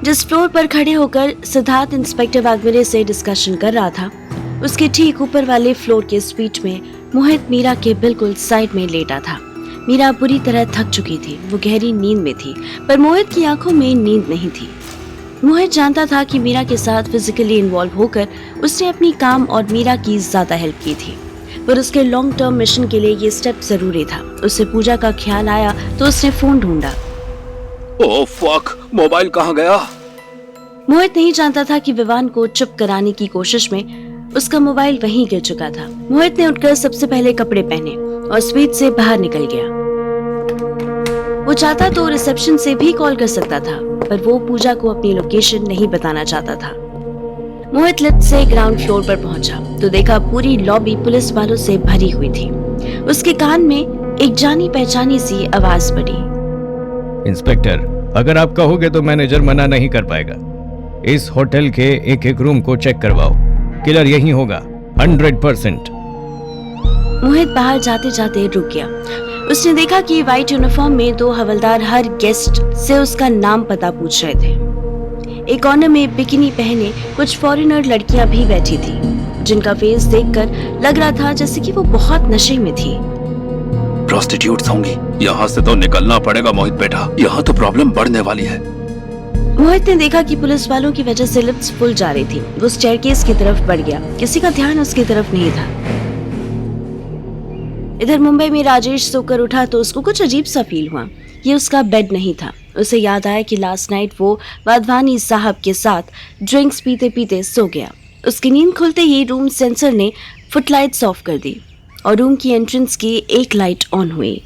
जिस फ्लोर पर खड़े होकर सिद्धार्थ इंस्पेक्टर वाघमेरे से डिस्कशन कर रहा था, उसके ठीक ऊपर वाले फ्लोर के स्वीट में मोहित मीरा के बिल्कुल साइड में लेटा था। मीरा बुरी तरह थक चुकी थी, वो गहरी नींद में थी, पर मोहित की आंखों में नींद नहीं थी। मोहित जानता था कि मीरा के साथ फिजिकली इन्वॉल्व होकर उसने अपनी काम और मीरा की ज्यादा हेल्प की थी, पर उसके लॉन्ग टर्म मिशन के लिए ये स्टेप जरूरी था। उसे पूजा का ख्याल आया तो उसने फोन ढूंढा। ओह फक, मोबाइल कहाँ गया? मोहित नहीं जानता था कि विवान को चुप कराने की कोशिश में उसका मोबाइल वहीं गिर चुका था। मोहित ने उठकर सबसे पहले कपड़े पहने और स्वीट से बाहर निकल गया। वो चाहता तो रिसेप्शन से भी कॉल कर सकता था, पर वो पूजा को अपनी लोकेशन नहीं बताना चाहता था। मोहित लिफ्ट से ग्राउंड फ्लोर पर पहुंचा तो देखा पूरी लॉबी पुलिस वालों से भरी हुई थी। उसके कान में एक जानी पहचानी सी आवाज पड़ी। इंस्पेक्टर, अगर आप कहोगे तो मैनेजर मना नहीं कर पाएगा। इस होटल के एक एक रूम को चेक करवाओ, किलर यहीं होगा 100%। मोहित बाहर जाते जाते रुक गया। उसने देखा कि व्हाइट यूनिफॉर्म में 2 हवलदार हर गेस्ट से उसका नाम पता पूछ रहे थे। एक कॉर्नर में बिकिनी पहने कुछ फॉरेनर लड़कियां भी बैठी थी, जिनका फेस देखकर लग रहा था जैसे कि वो बहुत नशे में थी। प्रोस्टिट्यूट्स होंगी। यहाँ से तो निकलना पड़ेगा मोहित बेटा, यहाँ तो प्रॉब्लम बढ़ने वाली है। मोहित ने देखा कि पुलिस वालों की वजह से लिफ्ट फुल जा रही थी। वो स्टेयरकेस की तरफ बढ़ गया, किसी का ध्यान उसकी तरफ नहीं था। इधर मुंबई में राजेश सोकर उठा तो उसको कुछ अजीब सा फील हुआ। ये उसका बेड नहीं था। उसे याद आया कि लास्ट नाइट वो वाधवानी साहब के साथ ड्रिंक्स पीते पीते सो गया। उसकी नींद खुलते ही रूम सेंसर ने फुटलाइट्स ऑफ कर दी और रूम की एंट्रेंस की एक लाइट ऑन हुई।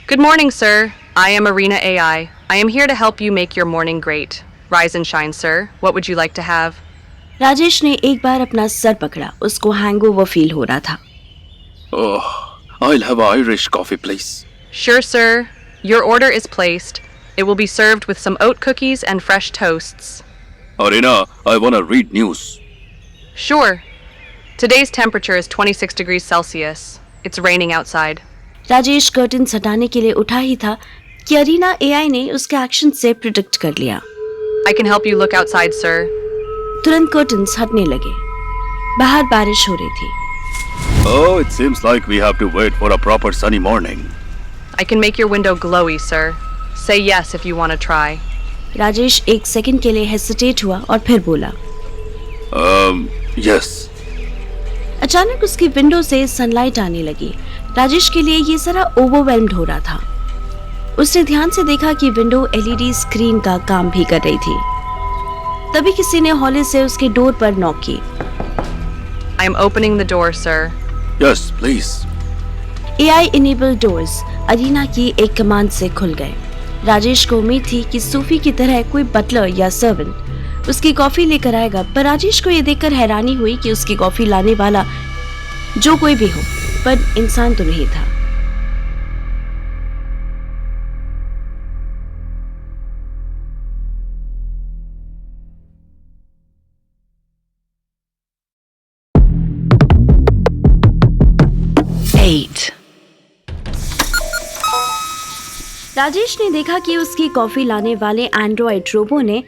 Good morning, sir. I am Arena AI. I am here to help you make your morning great. Rise and shine, sir. What would you like to have? Rajesh ने एक बार अपना sir पकड़ा, उसको hangover feel हो रहा था। Oh, I'll have Irish coffee, please. Sure, sir. Your order is placed. It will be served with some oat cookies and fresh toasts. Arena, I wanna read news. Sure. Today's temperature is 26 degrees Celsius. It's raining outside. Rajesh curtains हटाने के लिए उठा ही था कि arena AI ने उसके action से predict कर लिया। I can help you look outside, sir. तुरंत कर्टन्स हटने लगे। बाहर बारिश हो रही थी। Oh, it seems like we have to wait for a proper sunny morning. I can make your window glowy, sir. Say yes if you want to try. Rajesh एक second के लिए हेसिटेट हुआ और फिर बोला, Yes. अचानक उसकी विंडो से सनलाइट आने लगी। राजेश के लिए ये जरा ओवरवेल्म्ड हो रहा था। उसने ध्यान से देखा कि विंडो एलईडी स्क्रीन का काम भी कर रही थी। तभी किसी ने हॉले से उसके डोर पर नॉक की। I am opening the door, sir. Yes, please. AI enabled doors Arina की एक कमांड से खुल गए। राजेश को उम्मीद थी कि सूफी की तरह कोई बटलर या सर्वेंट उसकी कॉफी लेकर आएगा, पर राजेश को यह देखकर हैरानी हुई कि उसकी कॉफी लाने वाला जो कोई भी हो, पर इंसान तो नहीं था। राजेश ने देखा कि उसकी कॉफी लाने वाले एंड्रॉइड रोबो ने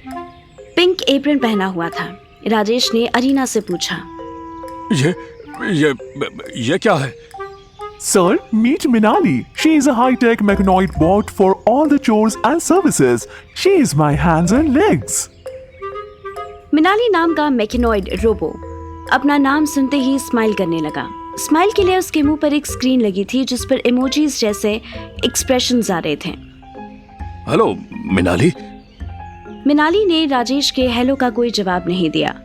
पिंक एप्रन पहना हुआ था। राजेश ने अरीना से पूछा, ये क्या है? Sir, meet Minali. She is a high-tech mechanoid bot for all the chores and services. She is my hands and legs. मिनाली नाम का मैकेनॉइड रोबो अपना नाम सुनते ही स्माइल करने लगा। स्माइल के लिए उसके मुंह पर एक स्क्रीन लगी थी जिस पर इमोजीज जैसे एक्सप्रेशंस आ रहे थे। हेलो मिनाली। मिनाली ने राजेश के हेलो का कोई जवाब नहीं दिया।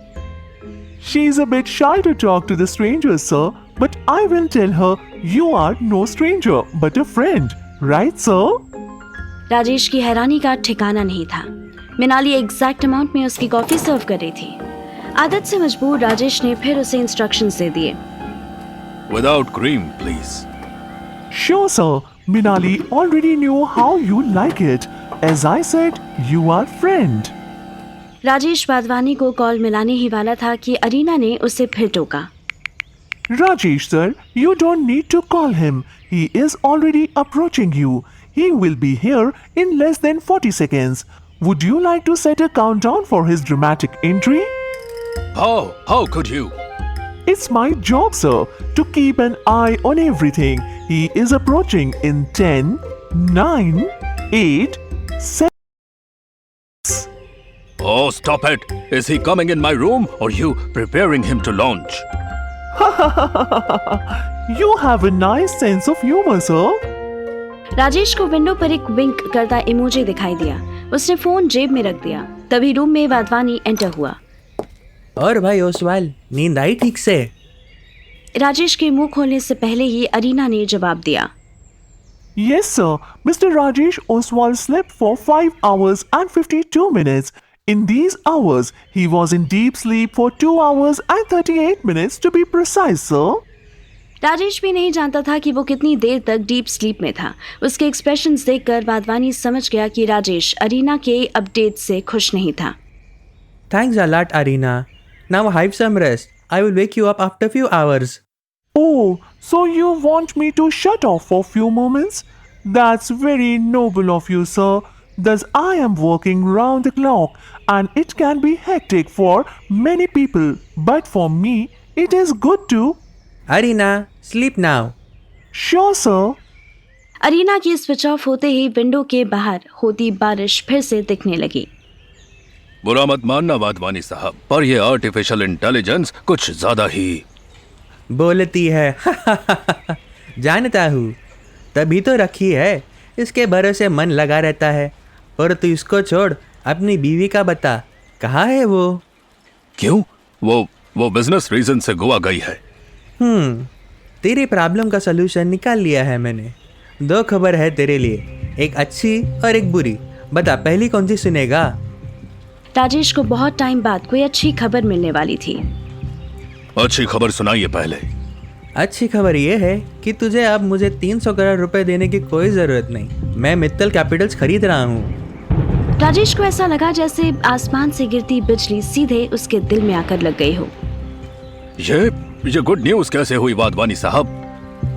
She is a bit shy to talk to the strangers, sir, but I will tell her you are no stranger but a friend, right, sir? Rajesh की हैरानी का ठिकाना नहीं था। मिनाली एग्जैक्ट अमाउंट में उसकी कॉफी सर्व कर रही थी। आदत से मजबूर राजेश ने फिर उसे इंस्ट्रक्शंस दे दिए। Without cream, please. Sure, sir. Minali already knew how you like it. As I said, you are friend. Rajesh Wadhwani को कॉल मिलाने ही वाला था कि अरीना ने उसे फिर टोका। Rajesh sir, you don't need to call him. He is already approaching you. He will be here in less than 40 seconds. Would you like to set a countdown for his dramatic entry? How could you? It's my job, sir, to keep an eye on everything. He is approaching in 10, 9, 8, 7. Oh, stop it. Is he coming in my room or you preparing him to launch? You have a nice sense of humor, sir. Rajesh को window पर एक विंक करता emoji दिखाई दिया। उसने phone जेब में रख दिया। तभी रूम में वाधवानी एंटर हुआ। और भाई ओसवाल, नींद आई ठीक से? राजेश के मुंह खोलने से पहले ही अरीना ने जवाब दिया। Yes, sir. Mr. Rajesh Oswal slept for 5 hours and 52 minutes. In these hours, he was in deep sleep for 2 hours and 38 minutes to be precise, sir. Rajesh भी नहीं जानता था कि वो कितनी देर तक डीप स्लीप में था। उसके एक्सप्रेशंस देखकर वाधवानी समझ गया कि राजेश अरीना के अपडेट से खुश नहीं था। Thanks a lot, Arina. Now have some rest. I will wake you up after few hours. Oh, so you want me to shut off for few moments? That's very noble of you, sir. Thus I am working round the clock and it can be hectic for many people. But for me, it is good to... Arina, sleep now. Sure, sir. Arina की switch off होते ही window के बाहर होती बारिश फिर से दिखने लगी। बुरा मत मानना वाधवानी साहब, पर ये आर्टिफिशियल इंटेलिजेंस कुछ ज्यादा ही बोलती है। जानता हूँ, तभी तो रखी है। इसके भरोसे मन लगा रहता है। और तू इसको छोड़, अपनी बीवी का बता, कहाँ है वो? क्यों? वो बिजनेस रीजन से गोवा गई है। तेरी प्रॉब्लम का सलूशन निकाल लिया है मैंने। 2 खबर है तेरे लिए, एक अच्छी और एक बुरी। बता, पहली कौन सी सुनेगा? राजेश को बहुत टाइम बाद कोई अच्छी खबर मिलने वाली थी। अच्छी खबर सुनाइए पहले। अच्छी खबर ये है कि तुझे अब मुझे 300 करोड़ रुपए देने की कोई जरूरत नहीं। मैं मित्तल कैपिटल्स खरीद रहा हूँ। राजेश को ऐसा लगा जैसे आसमान से गिरती बिजली सीधे उसके दिल में आकर लग गई हो। ये गुड न्यूज कैसे हुई वाधवानी साहब?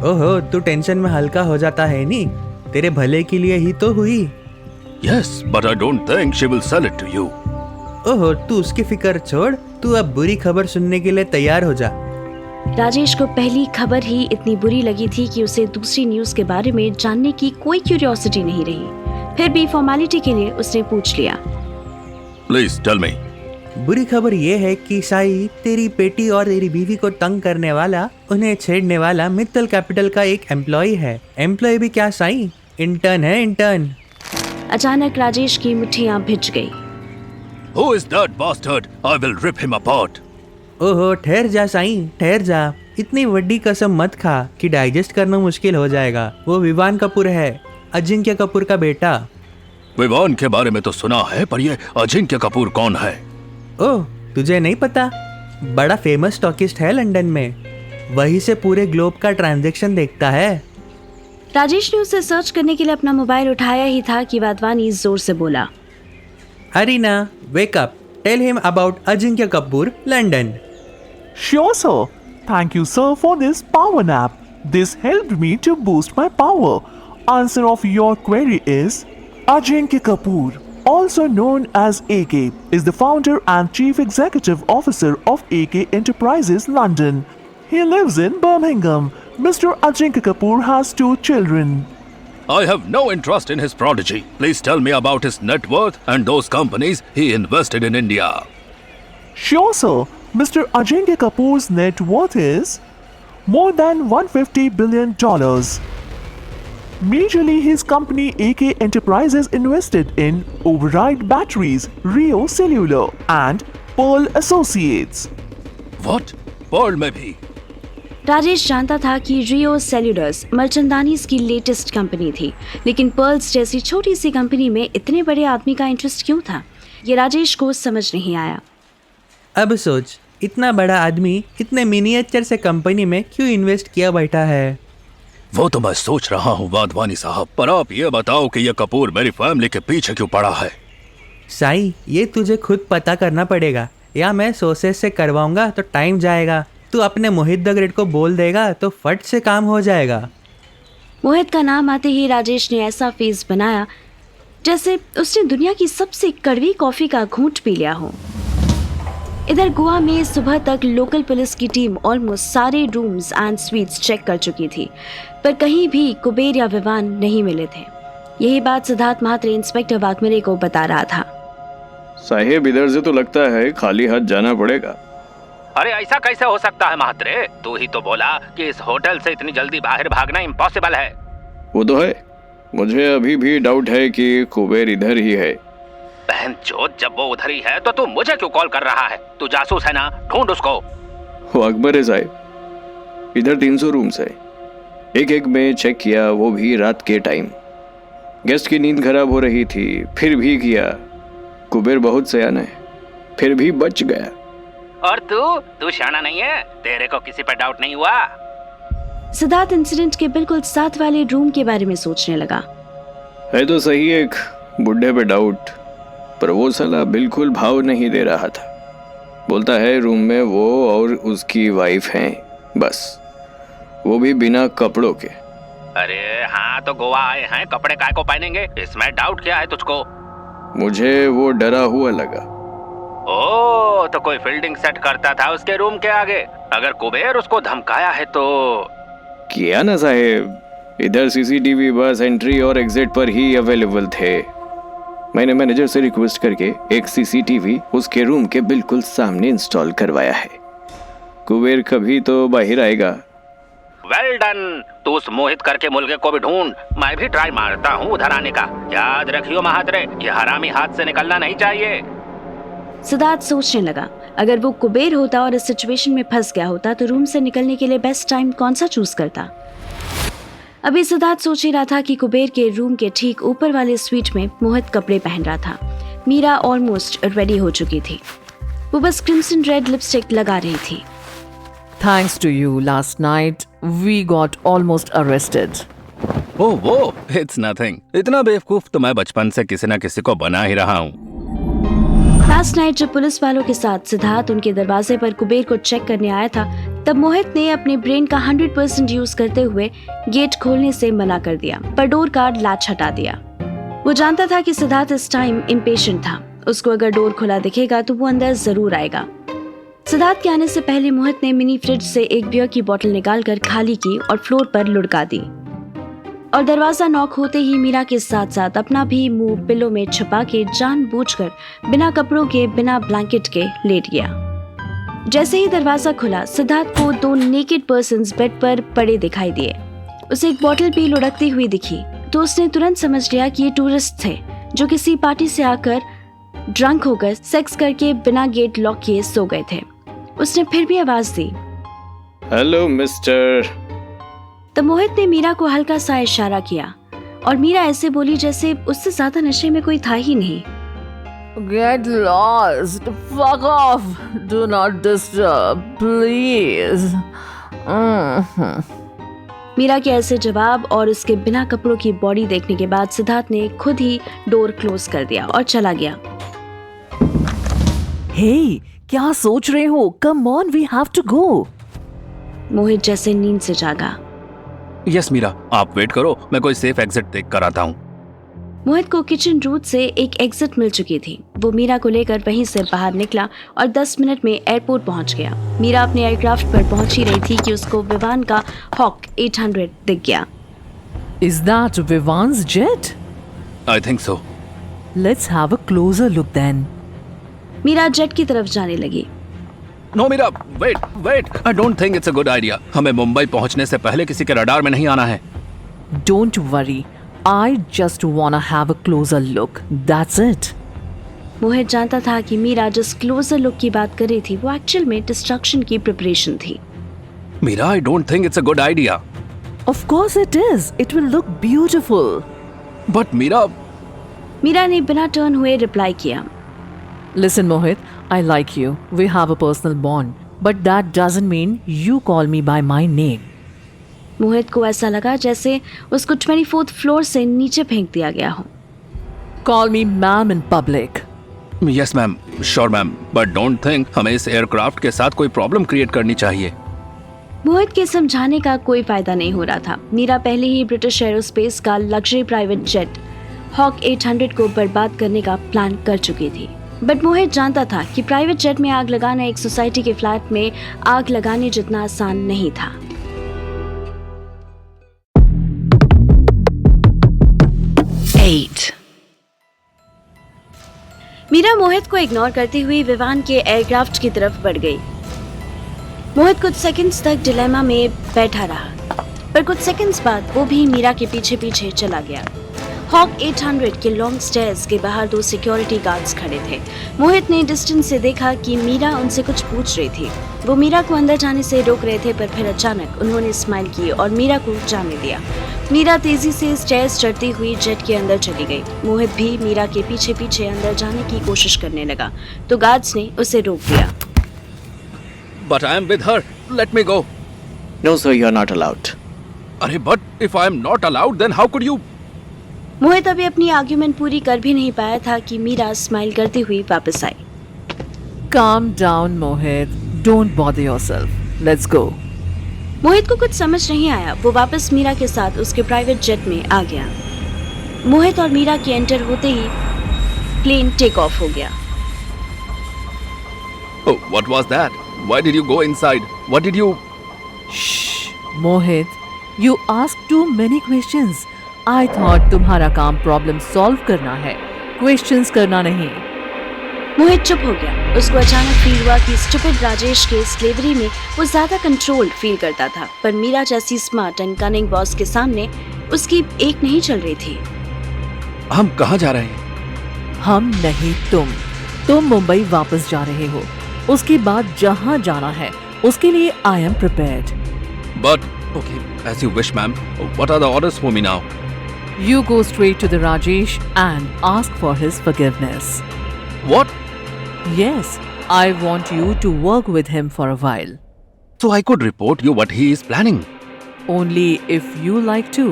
ओहो, तू टेंशन में हल्का हो जाता है नी? तेरे भले के लिए ही तो हुई। Yes, but I don't think she will sell it to you. ओहो, तू उसकी फिक्र छोड़, तू अब बुरी खबर सुनने के लिए तैयार हो जा। राजेश को पहली खबर ही इतनी बुरी लगी थी कि उसे दूसरी न्यूज के बारे में जानने की कोई क्यूरियोसिटी नहीं रही। फिर भी फॉर्मेलिटी के लिए उसने पूछ लिया। Please tell me. बुरी खबर ये है कि साई, तेरी बेटी और तेरी बीवी को तंग करने वाला, उन्हें छेड़ने वाला मित्तल कैपिटल का एक एम्प्लॉय है। एम्प्लॉय भी क्या साई, इंटर्न है, इंटर्न। अचानक राजेश की मुट्ठियां भिज गई। Who is that bastard? I will rip him apart. ओहो, ठहर जा साईं, ठहर जा। इतनी बड़ी कसम मत खा कि डाइजेस्ट करना मुश्किल हो जाएगा। वो विवान कपूर है, अजिंक्य कपूर का बेटा। विवान के बारे में तो सुना है, पर ये अजिंक्य कपूर कौन है? ओह, तुझे नहीं पता? बड़ा फेमस स्टॉकिस्ट है लंदन में। वहीं से पूरे ग्लोब का ट्रांजैक्शन देखता है। राजेश ने उसे सर्च करने के लिए अपना मोबाइल उठाया ही था कि वाधवानी जोर से बोला। Arina, wake up. Tell him about Ajinkya Kapoor, London. Sure, sir. Thank you, sir, for this power nap. This helped me to boost my power. Answer of your query is Ajinkya Kapoor, also known as AK, is the founder and chief executive officer of AK Enterprises London. He lives in Birmingham. Mr. Ajinkya Kapoor has 2 children. I have no interest in his prodigy. Please tell me about his net worth and those companies he invested in India. Sure, sir. Mr. Ajinkya Kapoor's net worth is more than $150 billion. Majorly, his company AK Enterprises invested in Override Batteries, Rio Cellular, and Pearl Associates. What? Pearl में भी? राजेश जानता था कि रियो सेल्यूलर्स merchandise की latest company थी, लेकिन pearls जैसी छोटी सी कंपनी में इतने बड़े आदमी का इंटरेस्ट क्यों था, ये राजेश को समझ नहीं आया। अब सोच, इतना बड़ा आदमी इतने मिनिएचर से कंपनी में क्यों इन्वेस्ट किया बैठा है? वो तो मैं सोच रहा हूँ वाधवानी साहब, पर आप ये बताओ कि ये कपूर मेरी फैमिली के पीछे क्यों पड़ा है? साई, ये तुझे खुद पता करना पड़ेगा, या मैं सोसेस से करवाऊंगा तो टाइम जाएगा। तू अपने मोहित द ग्रेट को बोल देगा तो फट से काम हो जाएगा। मोहित का नाम आते ही राजेश ने ऐसा फेस बनाया जैसे उसने दुनिया की सबसे कड़वी कॉफी का घूंट पी लिया हो। इधर गोवा में सुबह तक लोकल पुलिस की टीम ऑलमोस्ट सारे रूम्स एंड स्वीट्स चेक कर चुकी थी, पर कहीं भी कुबेर या विवान नहीं मिले थे। यही बात सिद्धार्थ महात्रे इंस्पेक्टर वाघमेरे को बता रहा था। साहेब, इधर से तो लगता है खाली हाथ जाना पड़ेगा। अरे ऐसा कैसे हो सकता है महात्रे? तू ही तो बोला कि इस होटल से इतनी जल्दी बाहर भागना इम्पॉसिबल है। वो तो है, मुझे अभी भी डाउट है कि कुबेर इधर ही है। बहन चोद, जब वो उधर ही है तो तू मुझे क्यों कॉल कर रहा है? तू जासूस है ना, ढूंढ उसको। वो अकबर है साहब, इधर 300 रूम्स है, एक में चेक किया, वो भी रात के टाइम। गेस्ट की नींद खराब हो रही थी, फिर भी किया। कुबेर बहुत सयाना है, फिर भी बच गया। और तू शाना नहीं है? तेरे को किसी पर डाउट नहीं हुआ? सिद्धार्थ इंसिडेंट के बिल्कुल साथ वाले रूम के बारे में सोचने लगा। है तो सही एक बुढ़े पे डाउट, पर वो साला बिल्कुल भाव नहीं दे रहा था। बोलता है रूम में वो और उसकी वाइफ हैं, बस, वो भी बिना कपड़ों के। अरे हाँ, तो गोवा आए हैं, कपड़े काय को पहनेंगे? इसमें डाउट क्या है तुझको? मुझे वो डरा हुआ लगा। ओ, तो कोई फील्डिंग सेट करता था उसके रूम के आगे। अगर कुबेर उसको धमकाया है तो किया ना साहेब, इधर सीसीटीवी बस एंट्री और एग्जिट पर ही अवेलेबल थे। मैंने मैनेजर से रिक्वेस्ट करके एक सीसीटीवी उसके रूम के बिल्कुल सामने इंस्टॉल करवाया है। कुबेर कभी तो बाहर आएगा। Well done. तू उस मोहित करके मुलगे को भी ढूंढ, मैं भी ट्राई मारता हूँ उधर आने का। याद रखियो महात्रे, ये हरामी हाथ से निकलना नहीं चाहिए। सिद्धार्थ सोचने लगा, अगर वो कुबेर होता और इस सिचुएशन में फंस गया होता तो रूम से निकलने के लिए बेस्ट टाइम कौन सा चूज करता। अभी सिद्धार्थ सोच ही रहा था कि कुबेर के रूम के ठीक ऊपर वाले स्वीट में मोहित कपड़े पहन रहा था। मीरा ऑलमोस्ट रेडी हो चुकी थी, वो बस क्रिम्सन रेड लिपस्टिक लगा रही थी। Thanks to you, last night we got almost arrested. ओह वो, इट्स नथिंग। इतना बेवकूफ तो मैं बचपन से किसी न किसी को बना ही रहा हूँ। लास्ट नाइट जब पुलिस वालों के साथ सिद्धार्थ उनके दरवाजे पर कुबेर को चेक करने आया था, तब मोहित ने अपने ब्रेन का 100% यूज करते हुए गेट खोलने से मना कर दिया, पर डोर का लैच हटा दिया। वो जानता था कि सिद्धार्थ इस टाइम इम्पेशेंट था, उसको अगर डोर खुला दिखेगा तो वो अंदर जरूर आएगा। सिद्धार्थ के आने से पहले मोहित ने मिनी फ्रिज से एक बियर की बोतल निकालकर खाली की और फ्लोर पर लुढ़का दी, और दरवाजा नॉक होते ही मीरा के साथ साथ अपना भी मुंह पिलो में छुपा के जानबूझकर बिना कपड़ों के, बिना ब्लैंकेट के लेट गया। जैसे ही दरवाजा खुला, सिद्धार्थ को 2 नेकेड पर्सन्स बेड पर पड़े दिखाई दिए। उसे एक बोतल भी लुढ़कती हुई दिखी तो उसने तुरंत समझ लिया कि ये टूरिस्ट थे जो किसी पार्टी से आकर ड्रंक होकर सेक्स करके बिना गेट लॉक किए सो गए थे। उसने फिर भी आवाज दी, हेलो मिस्टर। तब मोहित ने मीरा को हल्का सा इशारा किया और मीरा ऐसे बोली जैसे उससे ज्यादा नशे में कोई था ही नहीं। Get lost. Fuck off. Do not disturb, please. Meera के ऐसे जवाब और उसके बिना कपड़ों की बॉडी देखने के बाद सिद्धार्थ ने खुद ही डोर क्लोज कर दिया और चला गया। Hey, क्या सोच रहे हो? Come on, we have to go. मोहित जैसे नींद से जागा। यस मीरा, आप वेट करो, मैं कोई सेफ एग्जिट देख कर आता हूँ। मोहित को किचन रूट से एक एग्जिट मिल चुकी थी। वो मीरा को लेकर वहीं से बाहर निकला और 10 मिनट में एयरपोर्ट पहुंच गया। मीरा अपने एयरक्राफ्ट पर पहुंच ही रही थी कि उसको विवान का हॉक 800 दिख गया। Is that Vivan's jet? I think so. Let's have a closer look then. Meera jet की तरफ जाने लगी। No Meera, wait wait, I don't think it's a good idea. हमें मुंबई पहुंचने से पहले किसी के रडार में नहीं आना है। Don't worry. I just wanna have a closer look. That's it. मोहित जानता था कि मीरा जिस क्लोजर लुक की बात कर रही थी वो एक्चुअल में डिस्ट्रक्शन की प्रिपरेशन थी। Meera, I don't think it's a good idea. Of course it is. It will look beautiful. But Meera ने बिना टर्न हुए रिप्लाई किया। Listen, Mohit, I like you. We have a personal bond. But that doesn't mean you call me by my name. मोहित को ऐसा लगा जैसे उसको 24th floor से नीचे फेंक दिया गया हो। Call me ma'am in public. Yes ma'am, sure ma'am, but don't think हमें इस एयरक्राफ्ट के साथ कोई प्रॉब्लम क्रिएट करनी चाहिए। मोहित के समझाने का कोई फायदा नहीं हो रहा था। मीरा पहले ही ब्रिटिश एरोस्पेस का लग्जरी प्राइवेट जेट हॉक 800 को बर्बाद करने का प्लान कर चुकी थी। बट मोहित जानता था कि प्राइवेट जेट में आग लगाना एक सोसाइटी के फ्लैट में आग लगाने जितना आसान नहीं था। मीरा मोहित को इग्नोर करती हुई विमान के एयरक्राफ्ट की तरफ बढ़ गई। मोहित कुछ सेकंड्स तक डिलेमा में बैठा रहा, पर कुछ सेकंड्स बाद वो भी मीरा के पीछे पीछे चला गया। हॉक 800 के लॉन्ग स्टेयर्स के बाहर 2 सिक्योरिटी गार्ड्स खड़े थे। मोहित ने डिस्टेंस से देखा कि मीरा उनसे कुछ पूछ रही थी। वो मीरा को अंदर जाने से रोक रहे थे, पर फिर अचानक उन्होंने स्माइल की और मीरा को जाने दिया। मीरा तेजी से स्टेयर्स चढ़ती हुई जेट के अंदर चली गई। मोहित भी मीरा के पीछे पीछे अंदर जाने की कोशिश करने लगा, तो गार्ड्स ने उसे रोक दिया। But I am with her. Let me go. No, sir, you are not allowed. अरे but if I am not allowed, then how could you? मोहित अभी अपनी आर्ग्यूमेंट पूरी कर भी नहीं पाया था कि मीरा स्माइल करती हुई वापस आई। Calm down, Mohit. Don't bother yourself. Let's go. मोहित को कुछ समझ नहीं आया। वो वापस मीरा के साथ उसके प्राइवेट जेट में आ गया। मोहित और मीरा के एंटर होते ही प्लेन टेक ऑफ हो गया। Oh, what was that? Why did you go inside? What did you? Shh, Mohit. You asked too many questions. I thought तुम्हारा काम प्रॉब्लम सॉल्व करना है, क्वेश्चंस करना नहीं। मोहित चुप हो गया। उसको अचानक फील हुआ कि स्टूपिड राजेश के स्लेवरी में वो ज्यादा कंट्रोल फील करता था, पर मीरा जैसी स्मार्ट एंड कनिंग बॉस के सामने उसकी एक नहीं चल रही थी। हम कहाँ जा रहे हैं? हम नहीं, तुम मुंबई वापस जा रहे हो। उसके बाद जहाँ जाना है उसके लिए I am prepared. But okay, as you wish, ma'am. What are the orders for me now? You go straight to the Rajesh and ask for his forgiveness. What? Yes, I want you to work with him for a while. So I could report you what he is planning. Only if you like to.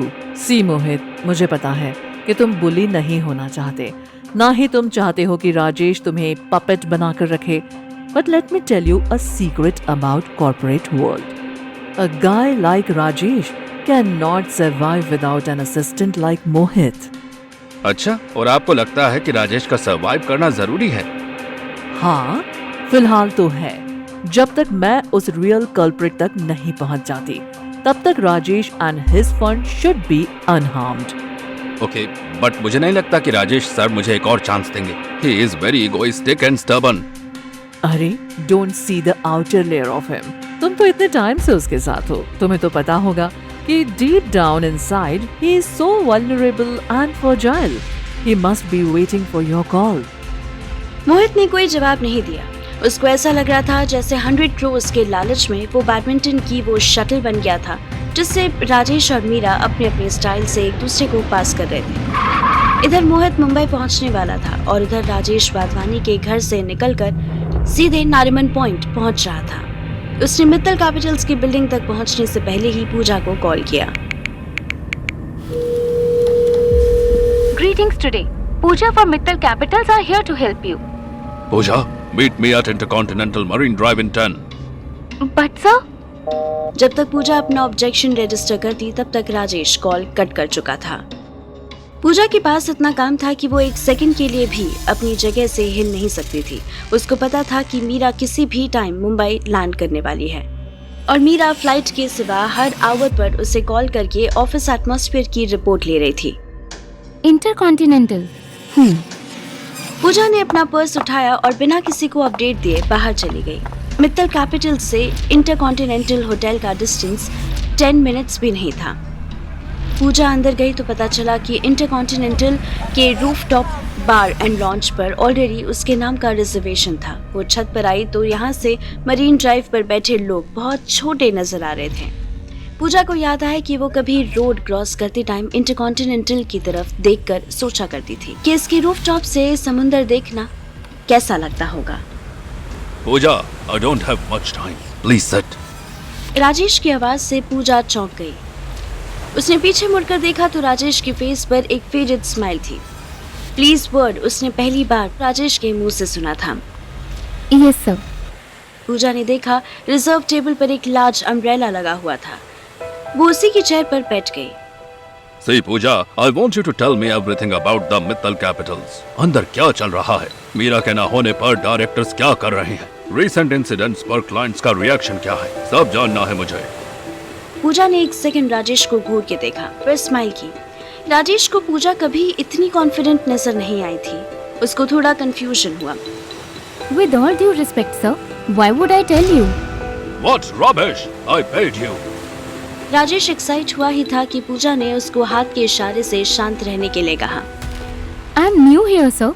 See Mohit, मुझे पता है कि तुम बुली नहीं होना चाहते, ना ही तुम चाहते हो कि राजेश तुम्हें पपेट बनाकर रखे। But let me tell you a secret about corporate world. A guy like Rajesh cannot survive without an assistant like Mohit. अच्छा, और आपको लगता है कि राजेश का सर्वाइव करना जरूरी है? हाँ, फिलहाल तो है। जब तक मैं उस रियल कल्प्रिट तक नहीं पहुंच जाती, तब तक Rajesh and his fund should be unharmed. Okay, but मुझे नहीं लगता कि राजेश सर मुझे एक और चांस देंगे। He is very egoistic and stubborn. अरे, don't see the outer layer of him. तुम तो इतने टाइम से उसके साथ हो, तुम्हें तो पता होगा कि deep down inside he is so vulnerable and fragile. He must be waiting for your call. Mohit ने कोई जवाब नहीं दिया। उसको ऐसा लग रहा था जैसे 100 क्रोर्स के लालच में वो बैडमिंटन की वो शटल बन गया था, जिससे राजेश और मीरा अपने अपने स्टाइल से एक दूसरे को पास कर रहे थे। इधर मोहित मुंबई पहुंचने वाला था और उधर राजेश वाधवानी के घर से निकलकर सीधे नारिमन पॉइंट पहुंच रहा था। उसने मित्तल कैपिटल्स की बिल्डिंग तक पहुंचने से पहले ही पूजा को कॉल किया। Greetings today. Pooja from Mittal Capitals are here to help you. Pooja, meet me at Intercontinental Marine Drive in 10. But sir, जब तक पूजा अपना ऑब्जेक्शन रजिस्टर करती, तब तक राजेश कॉल कट कर चुका था। पूजा के पास इतना काम था कि वो एक सेकंड के लिए भी अपनी जगह से हिल नहीं सकती थी। उसको पता था कि मीरा किसी भी टाइम मुंबई लैंड करने वाली है और मीरा फ्लाइट के सिवा हर आवर पर उसे कॉल करके ऑफिस एटमॉस्फेयर की रिपोर्ट ले रही थी। Intercontinental. पूजा ने अपना पर्स उठाया और बिना किसी को अपडेट दिए बाहर चली गई। मित्तल कैपिटल से इंटरकॉन्टिनेंटल होटल का डिस्टेंस 10 मिनट्स भी नहीं था। पूजा अंदर गई तो पता चला कि इंटरकॉन्टिनेंटल के रूफटॉप बार एंड लॉन्च पर ऑलरेडी उसके नाम का रिजर्वेशन था। वो छत पर आई तो यहाँ से मरीन ड्राइव पर बैठे लोग बहुत छोटे नजर आ रहे थे। पूजा को याद आया कि वो कभी रोड क्रॉस करते टाइम इंटरकॉन्टिनेंटल की तरफ देखकर सोचा करती थी कि इसके रूफटॉप से समुंदर देखना कैसा लगता होगा। पूजा, I don't have much time. Please sit. Rajesh की आवाज से पूजा चौंक गई। उसने पीछे मुड़कर देखा तो राजेश के फेस पर एक फेडेड स्माइल थी। प्लीज वर्ड उसने पहली बार राजेश के मुंह से सुना था। Yes, sir. पूजा ने देखा रिजर्व टेबल पर एक लार्ज अम्ब्रेला लगा हुआ था। वो उसी की चेयर पर बैठ गई। See Puja, I want you to tell me everything about the Mittal Capitals. अंदर क्या चल रहा है? मीरा के ना होने पर डायरेक्टर्स क्या कर रहे हैं? Recent incidents पर क्लाइंट्स का रिएक्शन क्या है? सब जानना है मुझे। पूजा ने एक सेकंड राजेश को घूर के देखा, फिर स्माइल की। राजेश को पूजा कभी इतनी कॉन्फिडेंट नजर नहीं आई थी। उसको थोड़ा कंफ्यूजन हुआ। With all due respect, sir, why would I tell you? What rubbish! I paid you. Rajesh excite हुआ ही था कि पूजा ने उसको हाथ के इशारे से शांत रहने के लिए कहा। I'm new here, sir,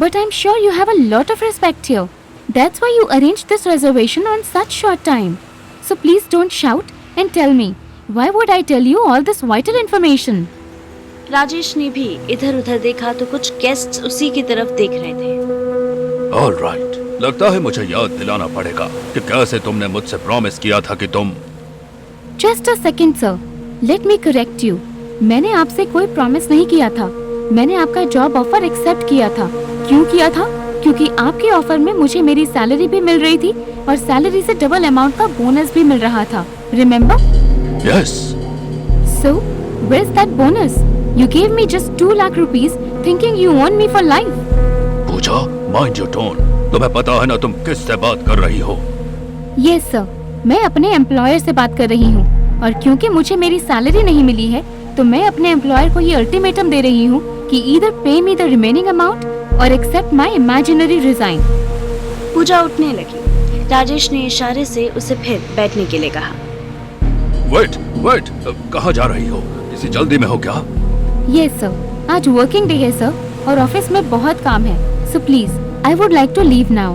but I'm sure you have a lot of respect here. That's why you arranged this reservation on such short time. So please don't shout and tell me. Why would I tell you all this vital information? Rajesh ने भी इधर उधर देखा तो कुछ guests उसी की तरफ देख रहे थे। All right. लगता है मुझे याद दिलाना पड़ेगा कि कैसे तुमने मुझसे प्रॉमिस किया था कि तुम। Just a second, sir. Let me correct you. मैंने आपसे कोई प्रॉमिस नहीं किया था। मैंने आपका जॉब ऑफर एक्सेप्ट किया था। क्यों किया था? क्योंकि आपके ऑफर में मुझे मेरी सैलरी भी मिल रही थी और सैलरी से डबल अमाउंट का बोनस भी मिल रहा था। Remember? Yes. So, where's that bonus? You gave me just 2 lakh rupees thinking you own me for life. Puja, mind your tone. तुम्हें पता है ना तुम किससे बात कर रही हो? Yes, sir. मैं अपने एम्प्लॉयर से बात कर रही हूँ और क्योंकि मुझे मेरी सैलरी नहीं मिली है तो मैं अपने एम्प्लॉयर को ये अल्टीमेटम दे रही हूँ कि either pay me the remaining amount or accept my imaginary resign. पूजा उठने लगी। राजेश ने इशारे से उसे फिर बैठने के लिए कहा। Wait, कहाँ जा रही हो? किसी जल्दी में हो क्या? Yes, sir. आज वर्किंग डे है सर और ऑफिस में बहुत काम है। So please, I would like to leave now.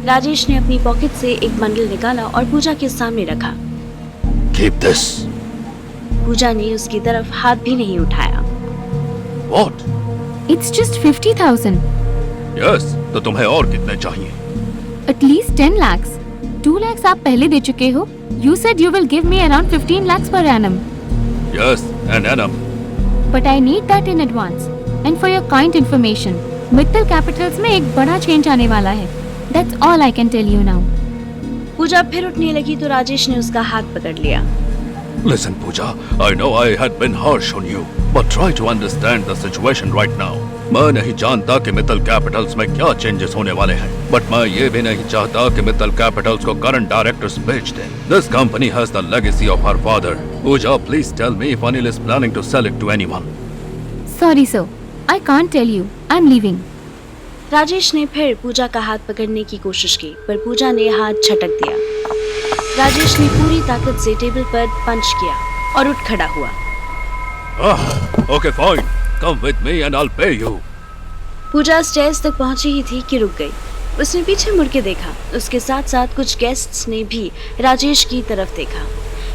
Rajesh ने अपनी पॉकेट से एक बंडल निकाला और पूजा के सामने रखा। Keep this. पूजा ने उसकी तरफ हाथ भी नहीं उठाया। What? It's just 50,000. Yes, तो तुम्हें और कितने चाहिए? At least 10 lakhs. 2 lakhs आप पहले दे चुके हो। You said you will give me around 15 lakhs per annum. Yes, an annum. But I need that in advance. And for your kind information, Mittal Capitals में एक बड़ा चेंज आने वाला है। That's all I can tell you now. पूजा फिर उठने लगी तो राजेश ने उसका हाथ पकड़ लिया। Listen, Pooja, I know I had been harsh on you, but try to understand the situation right now. मैं नहीं जानता कि मित्तल कैपिटल्स में क्या चेंजेस होने वाले हैं, बट मैं ये भी नहीं चाहता कि मित्तल कैपिटल्स को करंट डायरेक्टर्स बेच दें। This company has the legacy of her father. Pooja, please tell me if Anil is planning to sell it to anyone. Sorry sir, I can't tell you. I'm leaving. Rajesh ने फिर पूजा का हाथ पकड़ने की कोशिश की पर पूजा ने हाथ झटक दिया। राजेश ने पूरी ताकत से टेबल पर पंच किया और उठ खड़ा हुआ। Okay, fine. Come with me and I'll pay you. Pooja stage तक पहुंची ही थी कि रुक गई। उसने पीछे मुड़ के देखा। उसके साथ साथ कुछ गेस्ट्स ने भी राजेश की तरफ देखा।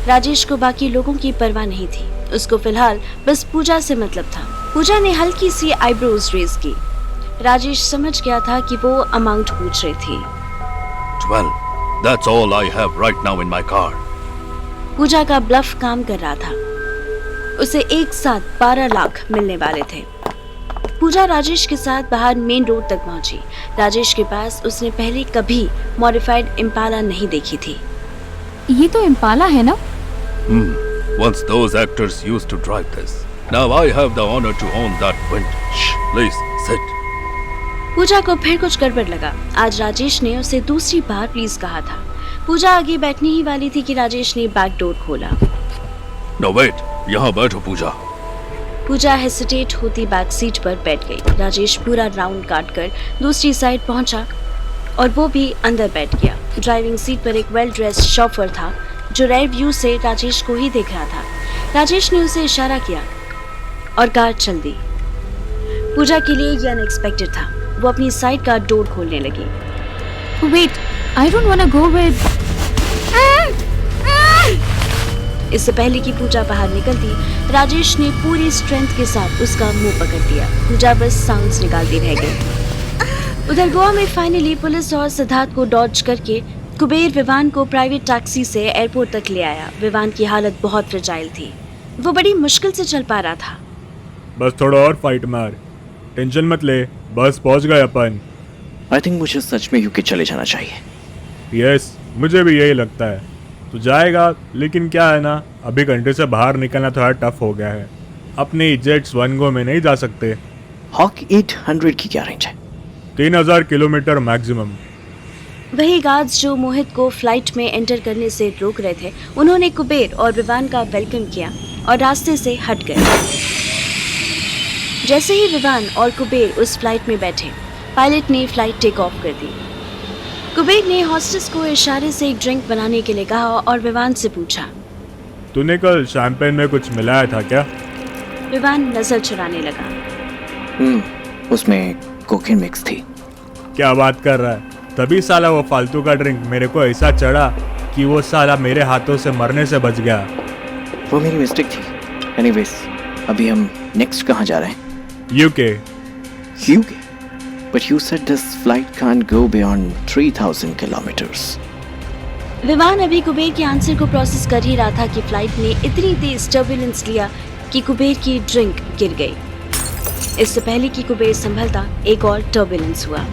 राजेश को बाकी लोगों की परवाह नहीं थी। उसको फिलहाल बस पूजा से मतलब था। पूजा ने हल्की सी आईब्रोज रेज की। राजेश समझ गया था कि वो अमाउंट पूछ रही थी। 12. That's all I have right now in my car. पूजा का ब्लफ काम कर रहा था। उसे एक साथ 12 लाख मिलने वाले थे। पूजा राजेश के साथ बाहर मेन रोड तक पहुंची। राजेश के पास उसने पहले कभी मॉडिफाइड इम्पाला नहीं देखी थी। ये तो इम्पाला है ना? Once those actors used to drive this. Now I have the honor to own that vintage. Please sit. पूजा को फिर कुछ गड़बड़ लगा। आज राजेश ने उसे दूसरी बार प्लीज कहा था। पूजा आगे बैठने ही वाली थी कि राजेश ने बैक डोर खोला। No wait, यहाँ बैठो पूजा। पूजा हेसिटेट होती बैक सीट पर बैठ गई। राजेश पूरा राउंड काट कर दूसरी साइड पहुंचा और वो भी अंदर बैठ गया। ड्राइविंग सीट पर एक वेल ड्रेस्ड शॉफर था जो रेयर व्यू से राजेश को ही देख रहा था। राजेश ने उसे इशारा किया और कार चल दी। पूजा के लिए ये अनएक्सपेक्टेड था। वो अपनी साइड का डोर खोलने लगी। Wait, I don't wanna go with. इससे पहले कि पूजा बाहर निकलती, राजेश ने पूरी स्ट्रेंथ के साथ उसका मुंह पकड़ दिया। पूजा बस साउंड्स निकालती रह गई। उधर गोवा में फाइनली पुलिस और सिद्धार्थ को डॉज करके कुबेर विवान को प्राइवेट टैक्सी से एयरपोर्ट तक ले आया। विवान की हालत बहुत फ्रेजाइल थी। वो बड़ी मुश्किल से चल पा रहा था। बस थोड़ा और फाइट मार, टेंशन मत ले, बस पहुंच गए अपन। आई थिंक मुझे सच में यूके चले जाना चाहिए। यस, मुझे भी यही लगता है। तू जाएगा, लेकिन क्या है ना, अभी कंट्री से बाहर निकलना थोड़ा टफ हो गया है। अपने जेट्स वन गो में नहीं जा सकते। हॉक 800 की क्या रेंज है? 3000 किलोमीटर मैक्सिमम। वही गार्ड्स जो मोहित को फ्लाइट में एंटर करने से रोक रहे थे, उन्होंने कुबेर और विवान का वेलकम किया और रास्ते से हट गए। जैसे ही विवान और कुबेर उस फ्लाइट में बैठे, पायलट ने फ्लाइट टेक ऑफ कर दी। कुबेर ने हॉस्टेस को इशारे से एक ड्रिंक बनाने के लिए कहा और विवान से पूछा, तूने कल शैंपेन में कुछ मिलाया था क्या? विवान नजर चुराने लगा। उसमें कोकेन मिक्स थी। क्या बात कर रहा है? तभी साला वो फालतू का ड्रिंक मेरे को ऐसा चढ़ा कि वो साला मेरे हाथों से मरने से बच गया। वो मेरी मिस्टेक थी। एनीवेज, अभी हम नेक्स्ट कहाँ जा रहे हैं? UK. UK? But you said this flight can't go beyond 3000 kilometers. Vivaan अभी कुबेर के आंसर को प्रोसेस कर ही रहा था कि फ्लाइट ने इतनी तेज टर्बुलेंस लिया कि कुबेर की ड्रिंक गिर गई। इससे पहले कि कुबेर संभलता, एक और टर्बुलेंस हुआ।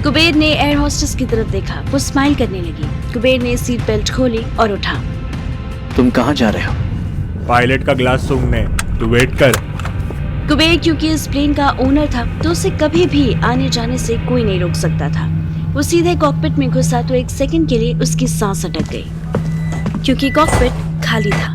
कुबेर ने एयर होस्टेस की तरफ देखा। वो स्माइल करने लगी। कुबेर ने सीट बेल्ट खोली और उठा। तुम कहाँ जा रहे हो? पायलट का ग्लास सूंघने। तू वेट कर। कुबेर क्योंकि इस प्लेन का ओनर था, तो उसे कभी भी आने जाने से कोई नहीं रोक सकता था। वो सीधे कॉकपिट में घुसा तो एक सेकंड के लिए उसकी सांस अटक गई, क्योंकि कॉकपिट खाली था।